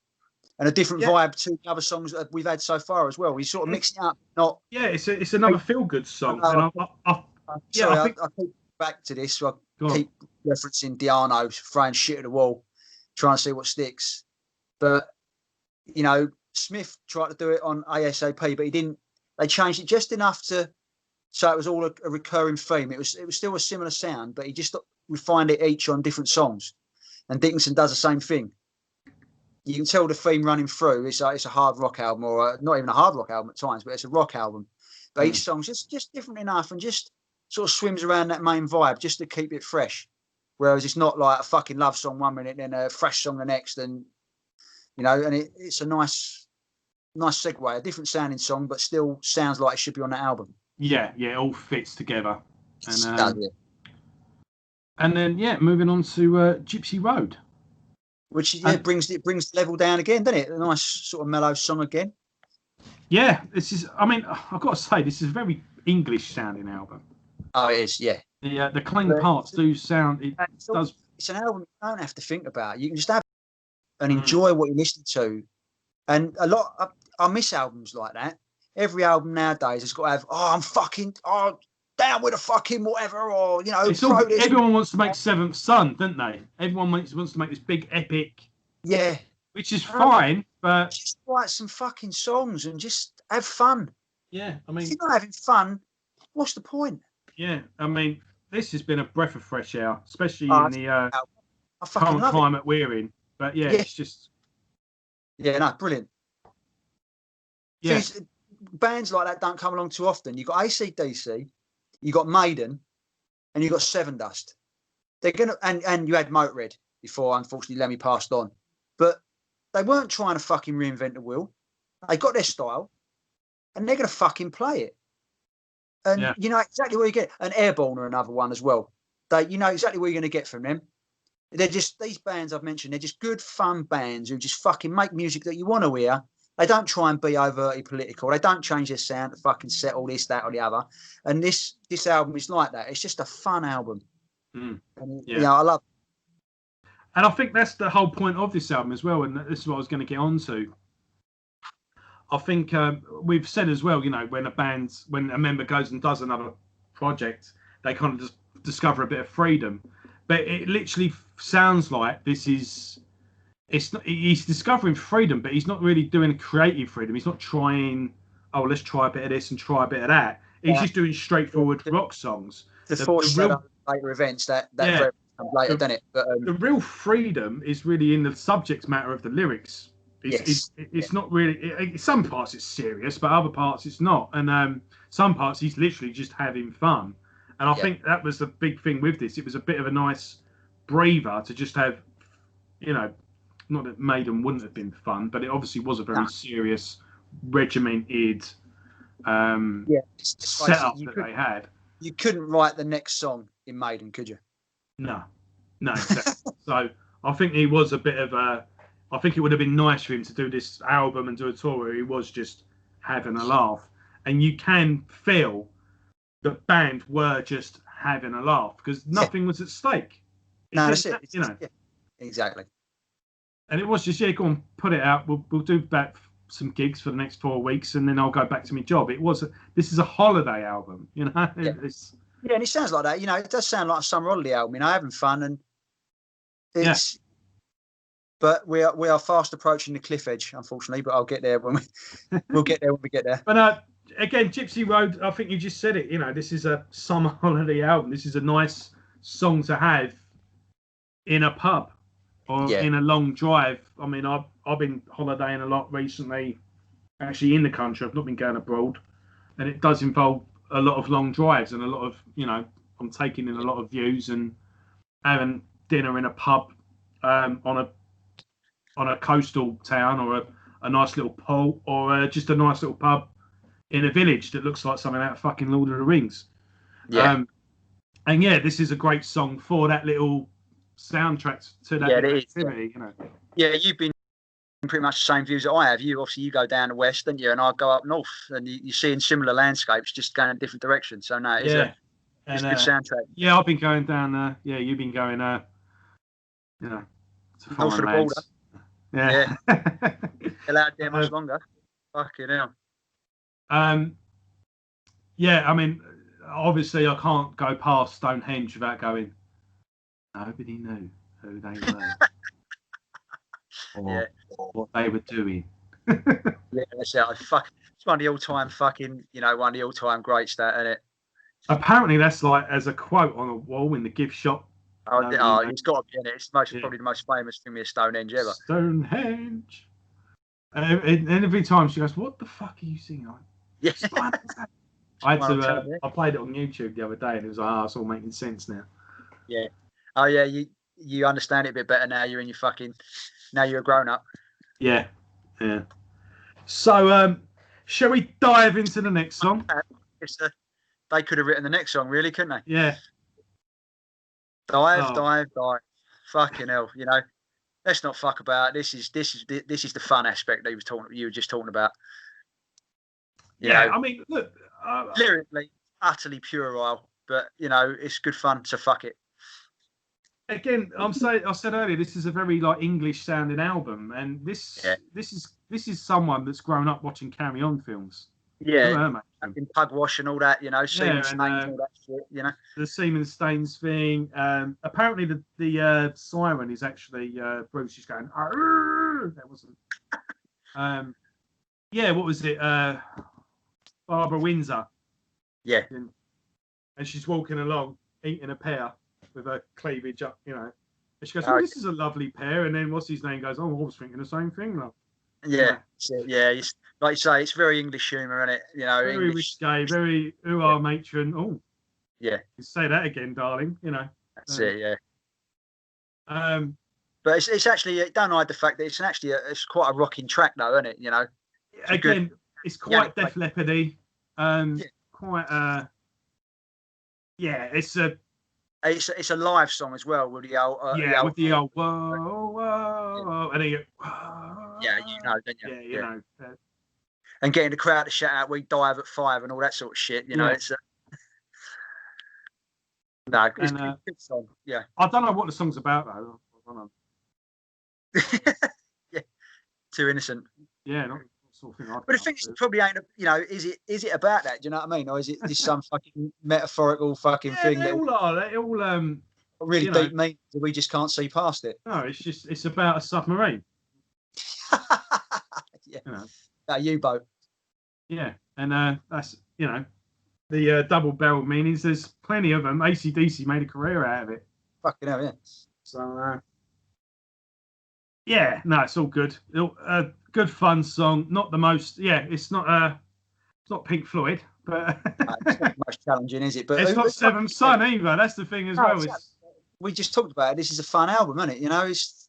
and a different vibe to the other songs that we've had so far as well. We sort of mixed it up. It's another feel good song. I keep back to this. So I keep referencing Diano throwing shit at the wall, trying to see what sticks. But Smith tried to do it on ASAP, but he didn't. They changed it just enough so it was all a recurring theme. It was still a similar sound, but he just refined it each on different songs. And Dickinson does the same thing. You can tell the theme running through. It's a hard rock album, or not even a hard rock album at times, but it's a rock album. But each song's just different enough and just sort of swims around that main vibe just to keep it fresh. Whereas it's not like a fucking love song 1 minute, then a fresh song the next, and and it's a nice segue, a different sounding song, but still sounds like it should be on that album. Yeah, it all fits together. And then moving on to Gypsy Road, which brings the level down again, doesn't it? A nice sort of mellow song again. Yeah, this is. I mean, I've got to say, this is a very English sounding album. Oh, it is. Yeah. The clean parts do sound. It's an album you don't have to think about. You can just have and enjoy what you're listening to. And I miss albums like that. Every album nowadays has got to have, I'm fucking, down with a fucking whatever, or, everyone wants to make Seventh Son, don't they? Everyone wants to make this big epic. Yeah. Which is fine, but... Just write some fucking songs and just have fun. Yeah, I mean... If you're not having fun, what's the point? Yeah, I mean, this has been a breath of fresh air, especially in the current climate we're in. But it's just... Yeah, no, brilliant. Yeah. Bands like that don't come along too often. You've got AC/DC, you got Maiden, and you got Seven Dust. They're gonna and you had Motorhead before, unfortunately Lemmy passed on. But they weren't trying to fucking reinvent the wheel. They got their style and they're gonna fucking play it. And you know exactly what you get. And Airborne are another one as well. You know exactly what you're gonna get from them. They're just these bands I've mentioned, they're just good fun bands who just fucking make music that you want to hear. They don't try and be overtly political. They don't change their sound to fucking settle this, that, or the other. And this album is like that. It's just a fun album. And, I love it. And I think that's the whole point of this album as well. And this is what I was going to get on to. I think we've said as well, when a member goes and does another project, they kind of just discover a bit of freedom. But it literally sounds like this is... he's discovering freedom, but he's not really doing creative freedom. He's not trying, let's try a bit of this and try a bit of that. He's just doing straightforward rock songs. The later events that very later, doesn't it? But, the real freedom is really in the subject matter of the lyrics. It's not really... some parts it's serious, but other parts it's not. And some parts he's literally just having fun. And I think that was the big thing with this. It was a bit of a nice breather to just have, not that Maiden wouldn't have been fun, but it obviously was a very serious, regimented setup that they had. You couldn't write the next song in Maiden, could you? No, exactly. So I think he was a bit of a... I think it would have been nice for him to do this album and do a tour where he was just having a laugh. And you can feel the band were just having a laugh because nothing was at stake. That's it. Exactly. And it was just, go on, put it out. We'll do back some gigs for the next 4 weeks, and then I'll go back to my job. This is a holiday album, Yeah. And it sounds like that. It does sound like a summer holiday album. Having fun, and it's. But we are fast approaching the cliff edge, unfortunately. But I'll get there we'll get there when we get there. But again, Gypsy Road, I think you just said it. You know, this is a summer holiday album. This is a nice song to have in a pub or in a long drive. I mean, I've been holidaying a lot recently, actually in the country. I've not been going abroad, and it does involve a lot of long drives and a lot of, you know, I'm taking in a lot of views and having dinner in a pub on a coastal town or a nice little port or just a nice little pub in a village that looks like something out of fucking Lord of the Rings. Yeah. And yeah, this is a great song for that little soundtrack to that activity, you know. Yeah, you've been pretty much the same views that I have. You go down the west, don't you? And I go up north, and you see in similar landscapes, just going in different directions. So no, it's a good soundtrack. Yeah, I've been going down. Yeah, you've been going. You know, to north of the border. Yeah. Allowed there much longer. Fucking hell. Yeah, I mean, obviously, I can't go past Stonehenge without going. Nobody knew who they were. Or what they were doing. Yeah, that's it. It's one of the all-time fucking, you know, one of the all-time greats, that, isn't it? Apparently, that's like as a quote on a wall in the gift shop. It's got to be in it. It's probably the most famous thing with Stonehenge ever. Stonehenge. And every time she goes, "What the fuck are you singing?" Yeah. I played it on YouTube the other day, and it was like, it's all making sense now. Yeah. Oh yeah, you understand it a bit better now. You're in your fucking. Now you're a grown up. Yeah. So, shall we dive into the next song? They could have written the next song, really, couldn't they? Yeah. Dive. Fucking hell, you know. Let's not fuck about. This is the fun aspect that you were just talking about. You know, I mean, look, lyrically, utterly puerile, but you know, it's good fun. So fuck it. Again, I said earlier, this is a very like English sounding album, and this is someone that's grown up watching Carry On films. Yeah, in Pugwash and all that, you know, semen stains and all that shit, you know. The semen stains thing. Apparently, the siren is actually Bruce is going. That wasn't. What was it? Barbara Windsor. Yeah. And she's walking along, eating a pear with her cleavage up, you know. And she goes, "Oh, this is a lovely pear." And then what's his name goes, "Oh, I was thinking the same thing." Like, It's, like you say, it's very English humour, isn't it? You know, very risque, very matron. Oh, yeah. You say that again, darling. You know. That's it. Yeah. But it's actually, don't hide the fact that it's quite a rocking track, though, isn't it? You know. It's quite Def Leppard-y. Quite. It's a live song as well with the old. With the old whoa, whoa, and then you go, whoa. Yeah, you know, don't you? Yeah, you know. And getting the crowd to shout out, "We dive at 5" and all that sort of shit. You know, it's it's a good song. Yeah. I don't know what the song's about though. I don't know. Yeah. Too innocent. Yeah. Not sort of thing. But the thing is, it probably ain't. You know, is it about that? Do you know what I mean, or is it just some fucking metaphorical fucking thing? They all are. They all really deep meaning that we just can't see past it. No, it's about a submarine. Yeah. You know. That U-boat. Yeah, and that's, you know, the double-barrel meanings. There's plenty of them. AC/DC made a career out of it. Fucking hell, yeah. So, it's all good. Good fun song. Not the most. Yeah, it's not Pink Floyd, but it's not the most challenging, is it? But it's not Seventh Son either. That's the thing as well. We just talked about it. This is a fun album, isn't it? You know, it's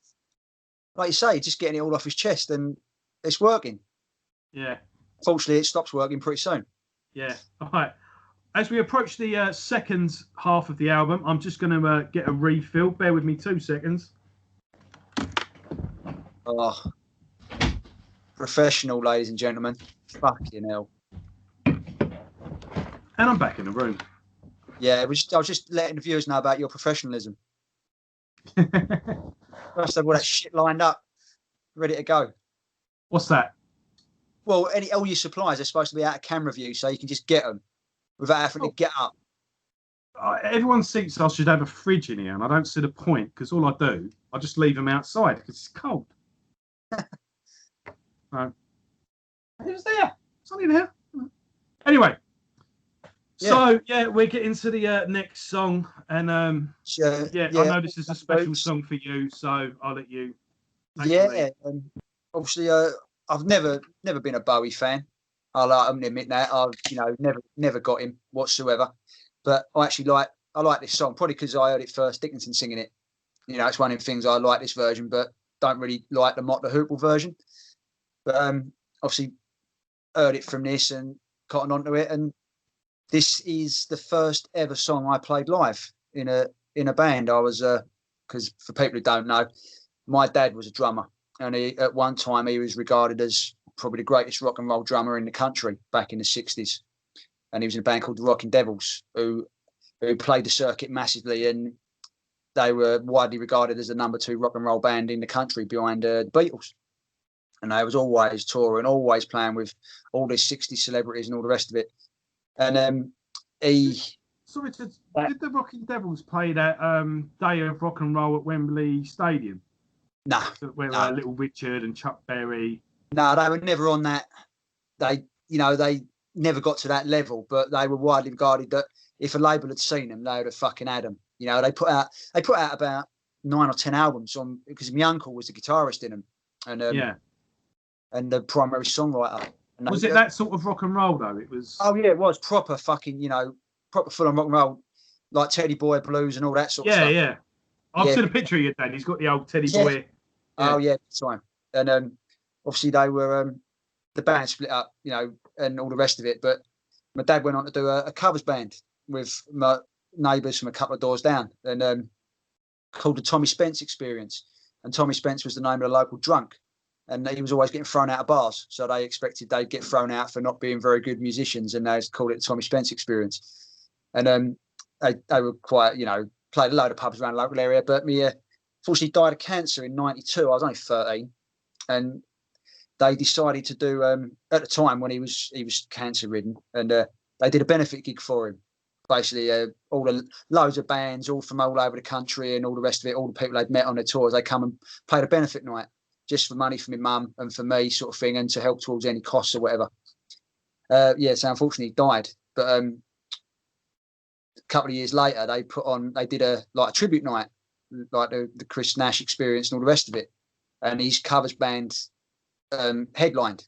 like you say, just getting it all off his chest, and it's working. Yeah. Fortunately, it stops working pretty soon. Yeah. All right. As we approach the second half of the album, I'm just going to get a refill. Bear with me 2 seconds. Oh. Professional, ladies and gentlemen. Fucking hell. And I'm back in the room. Yeah, I was just letting the viewers know about your professionalism. First, have all that shit lined up, ready to go. What's that? Well, all your supplies are supposed to be out of camera view, so you can just get them without having to get up. Everyone thinks I should have a fridge in here, and I don't see the point, because all I do, I just leave them outside because it's cold. It was there. It's only there. Anyway, Yeah. so yeah, we're getting to the next song, and I know this is a special song for you, so I'll let you. Yeah, obviously, I've never been a Bowie fan. I'm going to admit that. I've never got him whatsoever. But I like this song probably because I heard it first, Dickinson singing it. You know, it's one of the things I like this version, but don't really like the Mott the Hoople version. But obviously, heard it from this and cotton onto it, and this is the first ever song I played live in a band. I was because for people who don't know, my dad was a drummer, and at one time he was regarded as probably the greatest rock and roll drummer in the country back in the 60s. And he was in a band called the Rocking Devils, who played the circuit massively, and they were widely regarded as the number 2 rock and roll band in the country behind the Beatles. And they was always touring, always playing with all these 60s celebrities and all the rest of it. And Sorry, did the Rocking Devils play that day of rock and roll at Wembley Stadium? No. Where Little Richard and Chuck Berry. No, they were never on that. They never got to that level, but they were widely regarded that if a label had seen them, they would have fucking had them. You know, they put out about 9 or 10 albums on, because my uncle was the guitarist in them, and the primary songwriter. And was it that sort of rock and roll though? It was. Oh yeah, it was proper fucking, proper full on rock and roll, like Teddy Boy blues and all that sort of stuff. Yeah. I've seen a picture of your dad. He's got the old Teddy Boy. Yeah. Oh yeah, that's right. And obviously they were the band split up, and all the rest of it. But my dad went on to do a covers band with my neighbours from a couple of doors down, and called the Tommy Spence Experience. And Tommy Spence was the name of the local drunk, and he was always getting thrown out of bars. So they expected they'd get thrown out for not being very good musicians, and they called it the Tommy Spence Experience. And they were quite, played a load of pubs around the local area. But me, fortunately, died of cancer in '92. I was only 13, and they decided to do at the time when he was cancer ridden, and they did a benefit gig for him. Basically, loads of bands, all from all over the country, and all the rest of it. All the people they'd met on their tours, they come and played a benefit night just for money for my mum and for me, sort of thing, and to help towards any costs or whatever. So unfortunately, he died. But a couple of years later, they did a tribute night, like the Chris Nash Experience and all the rest of it, and his covers band headlined,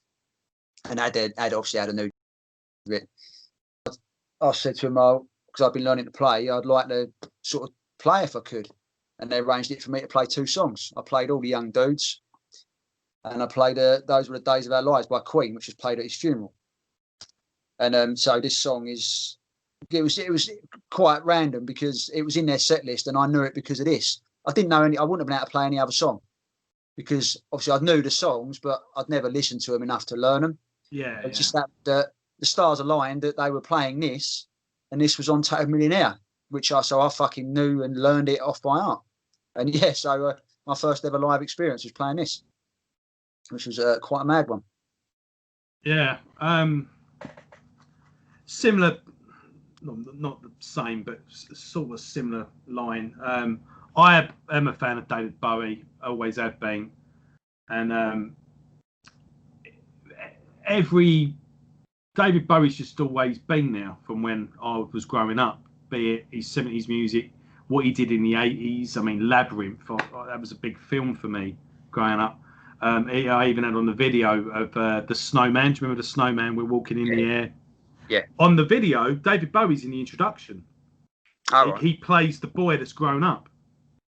and I obviously had a new bit. I said to him, because I've been learning to play, I'd like to sort of play if I could, and they arranged it for me to play 2 songs. I played All the Young Dudes, and I played Those Were the Days of Our Lives by Queen, which was played at his funeral. And so this song it was quite random because it was in their set list, and I knew it because of this. I didn't know I wouldn't have been able to play any other song, because obviously I knew the songs, but I'd never listened to them enough to learn them. Yeah. It's just that the stars aligned that they were playing this, and this was on Tattooed Millionaire, which I fucking knew and learned it off by heart. And so my first ever live experience was playing this, which was quite a mad one. Yeah. Similar, not the same, but sort of similar line. I am a fan of David Bowie, always have been, and David Bowie's just always been there from when I was growing up, be it his 70s music, what he did in the 80s. I mean, Labyrinth, that was a big film for me growing up. I even had on the video of the snowman. Do you remember the snowman? We're walking in the air. Yeah. On the video, David Bowie's in the introduction. He plays the boy that's grown up,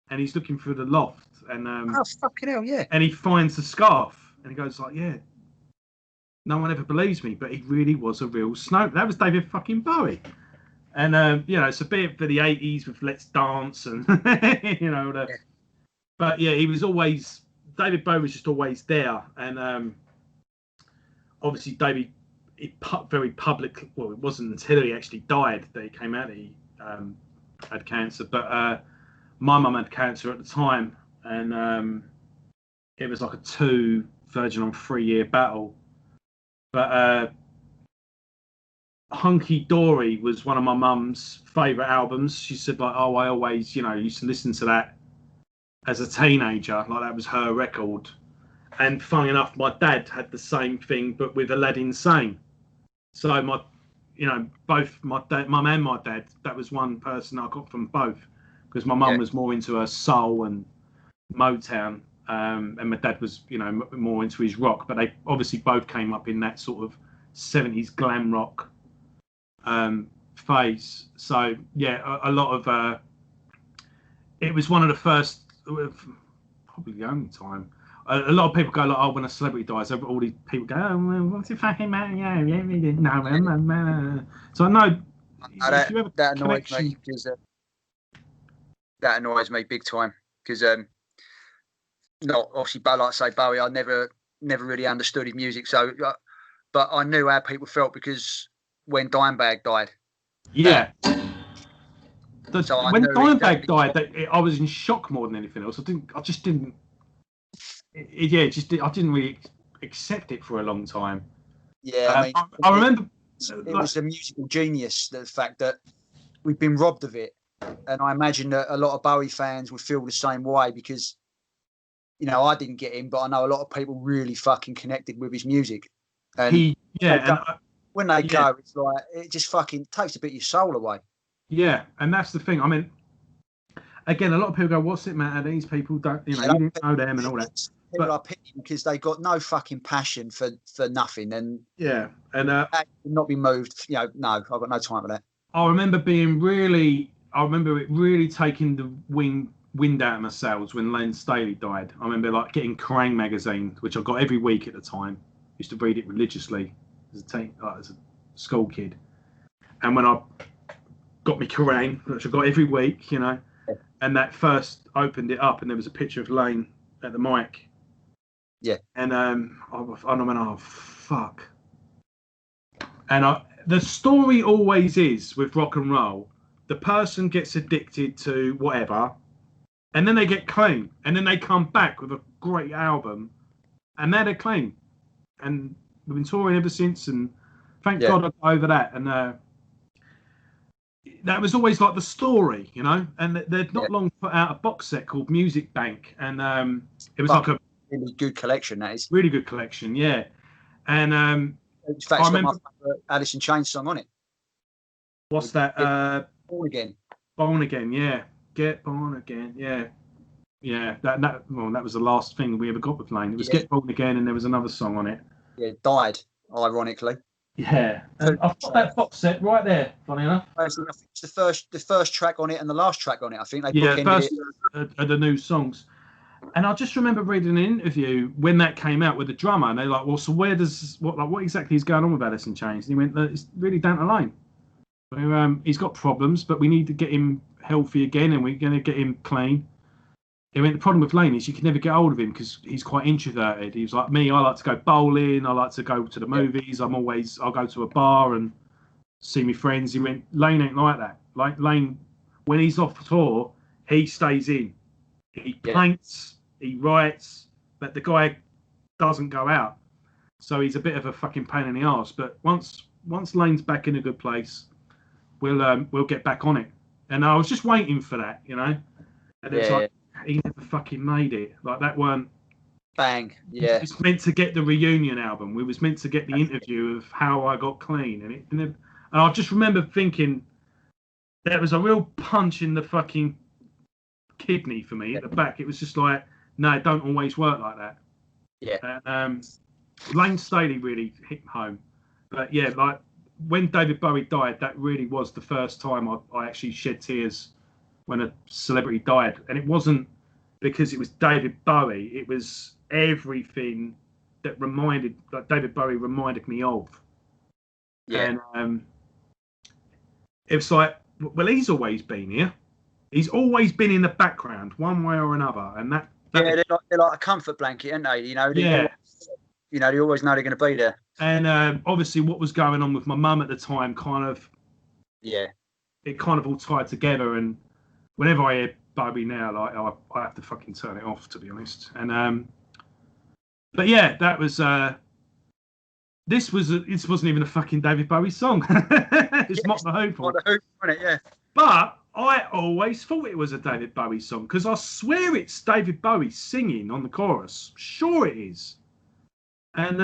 and he's looking through the loft. And oh, fucking hell, yeah. And he finds the scarf, and he goes like, yeah. No one ever believes me, but he really was a real snow. That was David fucking Bowie. And, it's a bit for the 80s with Let's Dance and, But, yeah, he was always... David Bowie was just always there. And obviously, David, very public... Well, it wasn't until he actually died that he came out that he had cancer. But my mum had cancer at the time. And it was like a 2 verging on 3-year battle. But Hunky Dory was one of my mum's favourite albums. She said, I always, used to listen to that as a teenager. Like, that was her record. And funny enough, my dad had the same thing, but with Aladdin Sane. So you know, both my mum and my dad, that was one person I got from both, because my mum was more into her soul and Motown, and my dad was, you know, more into his rock. But they obviously both came up in that sort of 70s glam rock phase. So yeah, a lot of it was one of the first, probably the only time. A lot of people go like, "Oh, when a celebrity dies, all these people go, oh, well, what's it fucking matter? Yeah, no, man." So I know that annoys me because that annoys me big time because not obviously, but like I say, Bowie, I never really understood his music. So, but I knew how people felt because when Dimebag died. Yeah. So when Dimebag died, I was in shock more than anything else. I didn't I didn't really accept it for a long time. Yeah, I mean, I remember it was a musical genius. The fact that we've been robbed of it, and I imagine that a lot of Bowie fans would feel the same way because, you know, I didn't get him, but I know a lot of people really fucking connected with his music. And when they go, it's like it just fucking takes a bit of your soul away. Yeah, and that's the thing. I mean, again, a lot of people go, "What's it matter? These people don't, you know, you didn't know them and all that." People are picking because they got no fucking passion for nothing, and not be moved. You know, no, I've got no time for that. I remember it really taking the wind out of my sails when Len Staley died. I remember like getting Kerrang magazine, which I got every week at the time. Used to read it religiously as a school kid, and when I got me Kerrang, which I got every week, you know, and that first opened it up, and there was a picture of Lane at the mic. Yeah. And I went, oh fuck. And the story always is with rock and roll, the person gets addicted to whatever, and then they get clean, and then they come back with a great album, and now they're clean. And we've been touring ever since, and thank God I got over that. And that was always like the story, you know. And they'd not long put out a box set called Music Bank, and it was like a really good collection. That is really good collection, yeah. And in fact, it's got my favourite Alice in Chains song on it. What's that? Born Again. Born Again, yeah. Get Born Again, yeah. Yeah, that was the last thing we ever got with Lane. It was Get Born Again, and there was another song on it. Yeah, Died, ironically. Yeah, and I've got that box set right there. Funny enough, it's the first track on it and the last track on it. I think they first are the new songs. And I just remember reading an interview when that came out with the drummer, and they're like, "Well, so what exactly is going on with Alice in Chains?" And he went, "It's really down to Lane. He's got problems, but we need to get him healthy again, and we're going to get him clean." He went, "The problem with Lane is you can never get hold of him because he's quite introverted. He was like me. I like to go bowling. I like to go to the movies. I'll go to a bar and see my friends." He went, "Lane ain't like that. Like Lane, when he's off tour, he stays in. He paints, he writes, but the guy doesn't go out. So he's a bit of a fucking pain in the arse. But once Lane's back in a good place, we'll get back on it." And I was just waiting for that, you know. And it's like he never fucking made it. Like that weren't bang. Yeah. It was meant to get the reunion album. We was meant to get the interview of how I got clean, and I just remember thinking there was a real punch in the fucking kidney for me at the back. It was just like, no, it don't always work like that. Yeah. Lane Staley really hit home, but yeah, like when David Bowie died, that really was the first time I actually shed tears when a celebrity died, and it wasn't because it was David Bowie. It was everything that David Bowie reminded me of. Yeah. And it was like, well, he's always been here. He's always been in the background, one way or another, and that they're like a comfort blanket, aren't they? You know, you always know they're going to be there. And obviously, what was going on with my mum at the time, it kind of all tied together. And whenever I hear Bowie now, like I have to fucking turn it off, to be honest. And but yeah, that was this wasn't even a fucking David Bowie song. It's Mock the Hoople. Mock the Hoople, wasn't it? Yeah. But I always thought it was a David Bowie song because I swear it's David Bowie singing on the chorus. Sure it is. And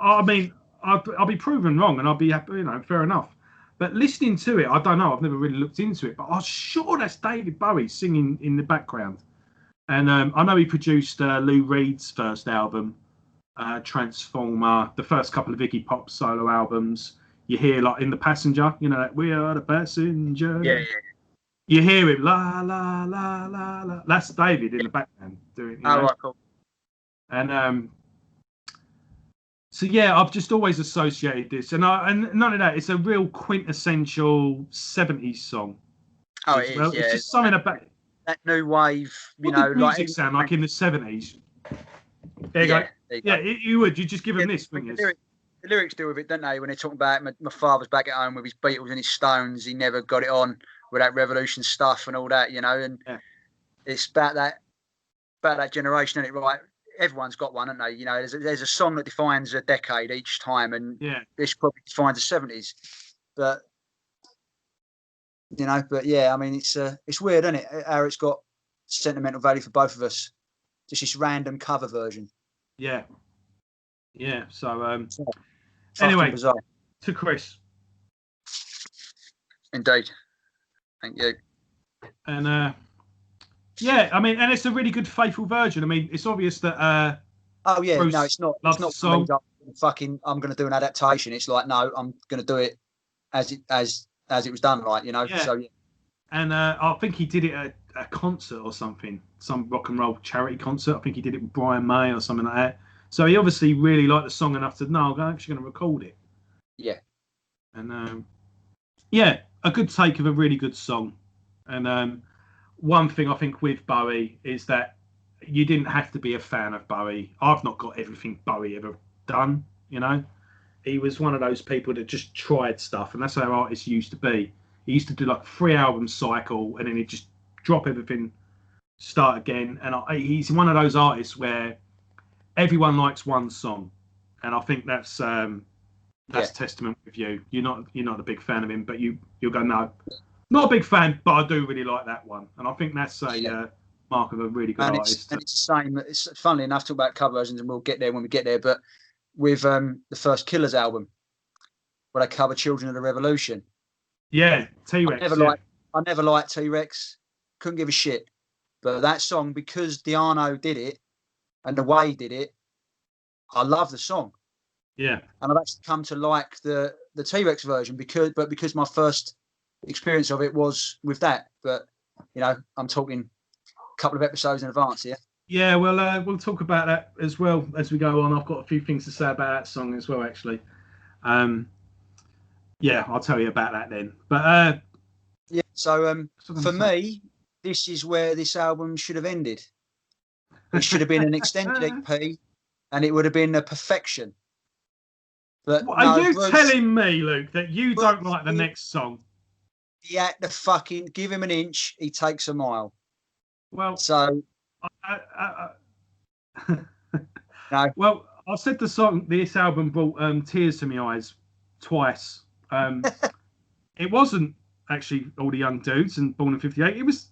I mean, I'll be proven wrong, and I'll be happy, fair enough. But listening to it, I don't know. I've never really looked into it, but I'm sure that's David Bowie singing in the background. And I know he produced Lou Reed's first album, Transformer, the first couple of Iggy Pop solo albums. You hear like in The Passenger, that We Are the Passenger. Yeah. You hear him la la la la la. That's David in the background doing. Oh, right, cool. And so yeah, I've just always associated this, and none of that. It's a real quintessential '70s song. Oh, it is. Yeah, it's just something about that new wave. What did music sound like in the '70s? There you go. Yeah, you would. You just give them this, wouldn't you? The lyrics deal with it, don't they? When they're talking about my father's back at home with his Beatles and his Stones, he never got it on with that Revolution stuff and all that, and it's about that generation, isn't it? Right? Everyone's got one, haven't they? There's a song that defines a decade each time, and this probably defines the '70s. But I mean, it's weird, isn't it? How it's got sentimental value for both of us. Just this random cover version. Yeah. So anyway, bizarre. To Chris. Indeed. Thank you. And I mean, and it's a really good faithful version. I mean, it's obvious that Bruce no, it's not. It's not song. I'm going to do an adaptation. It's like, no, I'm going to do it as it was done, right? Yeah. So yeah. And I think he did it at a concert or something, some rock and roll charity concert. I think he did it with Brian May or something like that. So he obviously really liked the song enough to know I'm actually going to record it. Yeah. And a good take of a really good song. And one thing I think with Bowie is that you didn't have to be a fan of Bowie. I've not got everything Bowie ever done, He was one of those people that just tried stuff, and that's how artists used to be. He used to do like 3 album cycle, and then he'd just drop everything, start again. And he's one of those artists where everyone likes one song, and I think that's testament with you. You're not a big fan of him, but you'll go, no, not a big fan, but I do really like that one. And I think that's a mark of a really good artist. And it's the same. It's funnily enough, talk about cover versions, and we'll get there when we get there. But with the first Killers album, where they cover "Children of the Revolution." Yeah, T-Rex. I never liked T-Rex. Couldn't give a shit. But that song, because Di'Arno did it, and the way he did it, I love the song. Yeah. And I've actually come to like the T-Rex version because my first experience of it was with that. But I'm talking a couple of episodes in advance here. Yeah, well, we'll talk about that as well as we go on. I've got a few things to say about that song as well, actually. I'll tell you about that then. But so for me, this is where this album should have ended. It should have been an extended EP, and it would have been a perfection. But are you telling me, Luke, that you don't like the next song? He had to fucking give him an inch, he takes a mile. Well, so no. Well, I said this album brought tears to my eyes twice. It wasn't actually All the Young Dudes and Born in '58. It was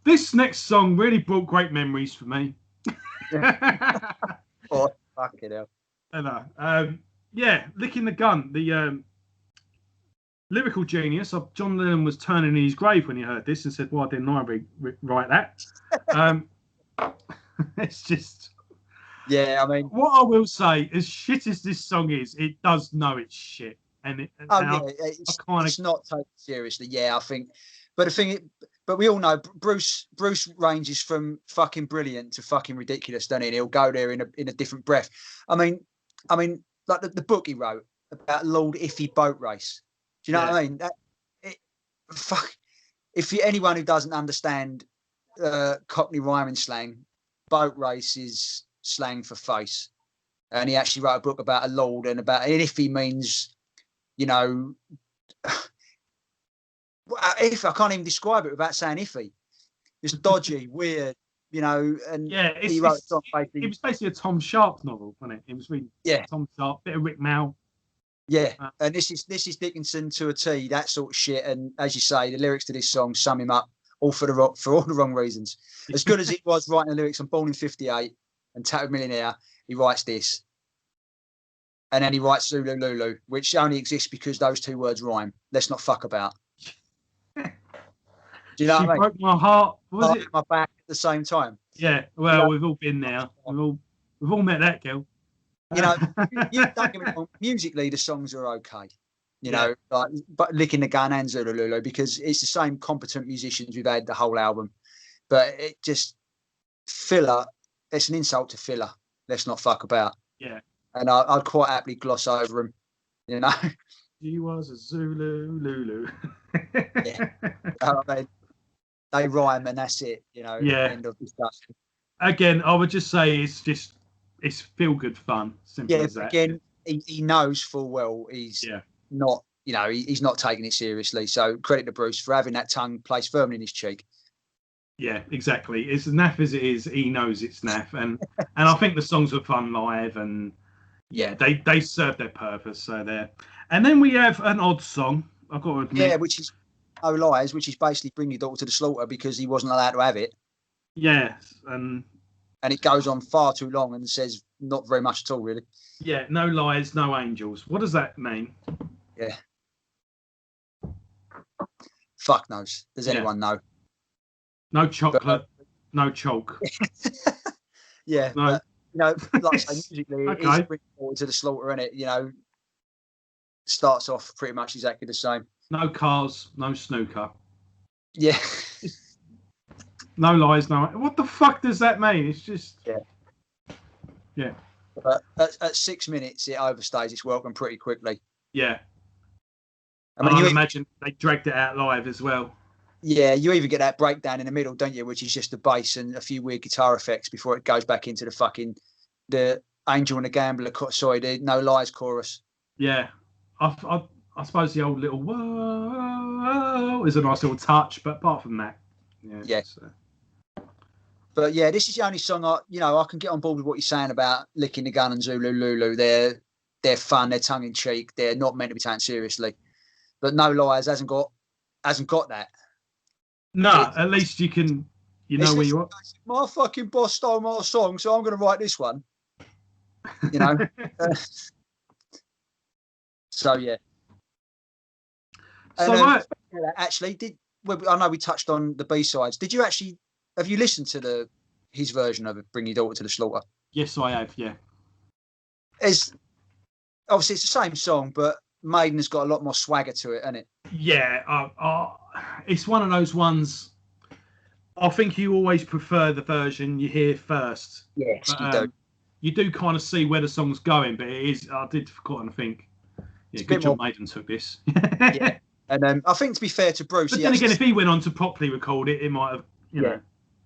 this next song really brought great memories for me. Oh, fucking hell. I know. Licking the Gun, the lyrical genius of John Lennon was turning in his grave when he heard this and said, "Why didn't I write that?" It's just... Yeah, I mean... What I will say, as shit as this song is, it does know it's shit. It's not taken seriously. Yeah, I think... But we all know Bruce ranges from fucking brilliant to fucking ridiculous, doesn't he? And he'll go there in a different breath. I mean, like the book he wrote about Lord Iffy boat race. Do you know what I mean? Anyone who doesn't understand Cockney rhyming slang, boat race is slang for face. And he actually wrote a book about a lord and Iffy means, if I can't even describe it without saying iffy. It's dodgy, weird, and he wrote it was basically a Tom Sharp novel, wasn't it? It was really Tom Sharp, bit of Rick Mal. Yeah, and this is Dickinson to a T, that sort of shit. And as you say, the lyrics to this song sum him up all for all the wrong reasons. As good as it was writing the lyrics on Born in '58 and Tattooed Millionaire, he writes this. And then he writes Zulu Lulu, which only exists because those two words rhyme. Let's not fuck about. Do you know She what I mean? broke my heart. Was Heart it? in my back at the same time. Yeah. Well, You know, we've all been there. We've all met that girl. you know, you don't get me wrong. Musically, the songs are okay. You know, like, but Licking the Gun and Zulu Lulu, because it's the same competent musicians we've had the whole album. But it just filler. It's an insult to filler. Let's not fuck about. Yeah. And I'd quite happily gloss over him. You know. She was a Zulu Lulu. Yeah. I mean, they rhyme and that's it. You know. Yeah. End of discussion. Again, I would just say it's feel good fun. Simple as that. Again, he knows full well he's not. You know, he's not taking it seriously. So credit to Bruce for having that tongue placed firmly in his cheek. Yeah, exactly. It's as naff as it is. He knows it's naff, and I think the songs are fun live, and they serve their purpose. So there. And then we have an odd song. I've got to admit. Yeah, which is No Lies, which is basically Bring Your Daughter to the Slaughter because he wasn't allowed to have it. Yeah, and it goes on far too long and says not very much at all, really. Yeah, no lies, no angels. What does that mean? Yeah. Fuck knows. Does anyone know? No chocolate, no chalk. Yeah. No. But, you know, like I say, musically, Okay. it's Bring Your Daughter to the Slaughter, innit? You know, starts off pretty much exactly the same. No cars, no snooker. Yeah. No lies, no. What the fuck does that mean? It's just. Yeah. But at 6 minutes, it overstays its welcome pretty quickly. Yeah. I mean, I imagine they dragged it out live as well. Yeah, you even get that breakdown in the middle, don't you? Which is just the bass and a few weird guitar effects before it goes back into the Angel and the Gambler, sorry, the No Lies chorus. Yeah. I suppose the old little whoa is a nice little touch, but apart from that, yeah. But yeah, this is the only song I can get on board with what you're saying about Licking the Gun and Zulu Lulu. They're fun, they're tongue in cheek, they're not meant to be taken seriously. But No Lies hasn't got that. No, at least you know where you are. My fucking boss stole my song, so I'm going to write this one. You know. So yeah. So and, actually, I know we touched on the B-sides. Have you listened to his version of Bring Your Daughter to the Slaughter? Yes, I have. Yeah. Obviously it's the same song, but Maiden has got a lot more swagger to it, hasn't it? Yeah, it's one of those ones. I think you always prefer the version you hear first. Yes, you do. You do kind of see where the song's going, but it is. I did kind of think, good job Maiden took this. Yeah, and I think to be fair to Bruce, but then again, if he went on to properly record it, it might have, you know.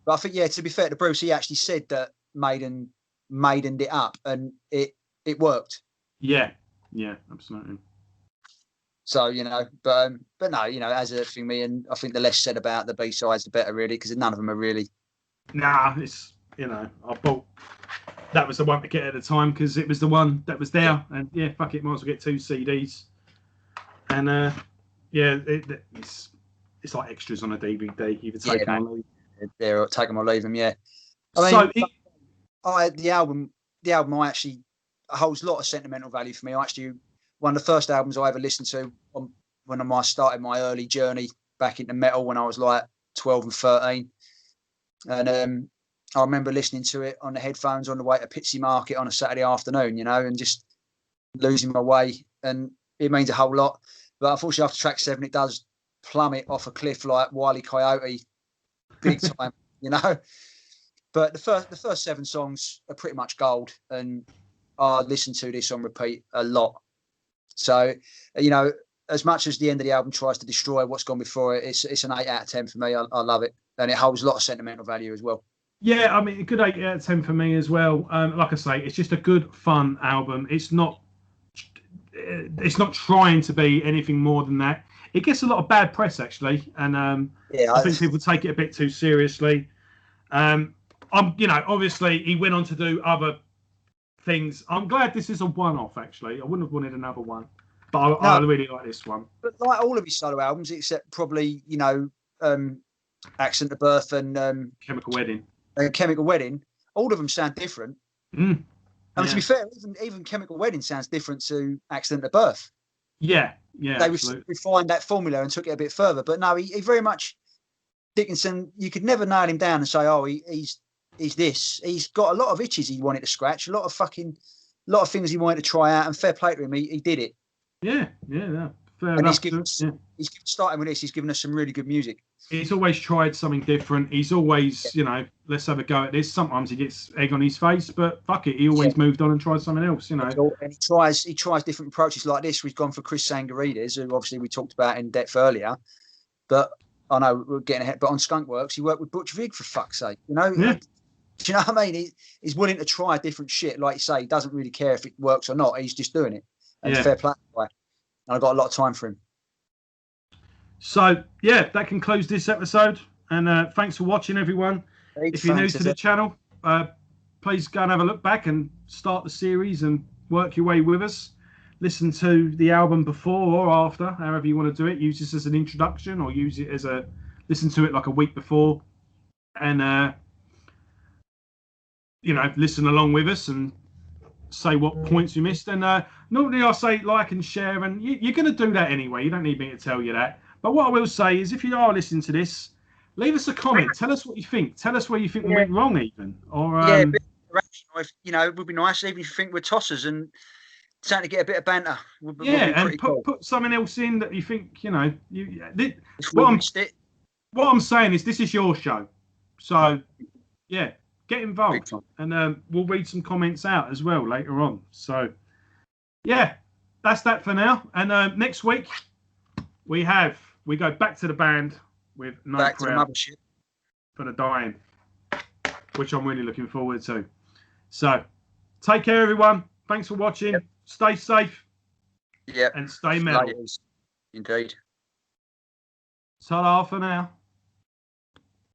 But I think, to be fair to Bruce, he actually said that Maidened it up, and it worked. Yeah, absolutely. So, but no, as a thing, and I think the less said about the B-sides, the better, really, because none of them are really. Nah, it's, I thought that was the one to get at the time because it was the one that was there. And fuck it, might as well get 2 CDs. And it's like extras on a DVD. You can take them or leave. They're take them or leave them, yeah. The album actually holds a lot of sentimental value for me. One of the first albums I ever listened to when I started my early journey back into metal when I was like 12 and 13. And I remember listening to it on the headphones on the way to Pitsy Market on a Saturday afternoon, and just losing my way. And it means a whole lot. But unfortunately, after track 7, it does plummet off a cliff like Wile E. Coyote, big time, But the first 7 songs are pretty much gold. And I listen to this on repeat a lot. So, as much as the end of the album tries to destroy what's gone before it, it's an 8 out of 10 for me. I love it. And it holds a lot of sentimental value as well. Yeah, I mean, a good 8 out of 10 for me as well. Like I say, it's just a good, fun album. It's not trying to be anything more than that. It gets a lot of bad press, actually. And I think people take it a bit too seriously. Obviously, he went on to do other things. I'm glad this is a one-off, actually. I wouldn't have wanted another one, but I really like this one. But like all of his solo albums, except probably Accident to Birth and Chemical Wedding. Chemical Wedding, all of them sound different. I mean, to be fair, even Chemical Wedding sounds different to Accident at Birth. Yeah, they refined that formula and took it a bit further. But no, he very much Dickinson. You could never nail him down and say, oh, he's this. He's got a lot of itches he wanted to scratch, a lot of things he wanted to try out, and fair play to him, he did it. Yeah. Fair enough. He's starting with this. He's given us some really good music. He's always tried something different. He's always, let's have a go at this. Sometimes he gets egg on his face, but fuck it, he always moved on and tried something else. And he tries different approaches like this. We've gone for Chris Sangarides, who obviously we talked about in depth earlier. But I know we're getting ahead. But on Skunkworks, he worked with Butch Vig, for fuck's sake. Do you know what I mean? He's willing to try different shit. Like you say, he doesn't really care if it works or not. He's just doing it. And fair play. And I've got a lot of time for him. So, that concludes this episode. And thanks for watching, everyone. If you're new to the channel, please go and have a look back and start the series and work your way with us. Listen to the album before or after, however you want to do it. Use this as an introduction or use it as listen to it like a week before. And, listen along with us and say what points you missed. And normally I say like and share, and you're going to do that anyway. You don't need me to tell you that. But what I will say is, if you are listening to this, leave us a comment. Tell us what you think. Tell us where you think we went wrong, even. Or it would be nice even if you think we're tossers and starting to get a bit of banter. And put something else in that you think what I'm saying is, this is your show, so get involved, and we'll read some comments out as well later on. So that's that for now. And next week we go back to the band with No Prayer for the Dying, which I'm really looking forward to. So take care, everyone. Thanks for watching. Stay safe. And stay metal. Indeed. Ta-ra for now.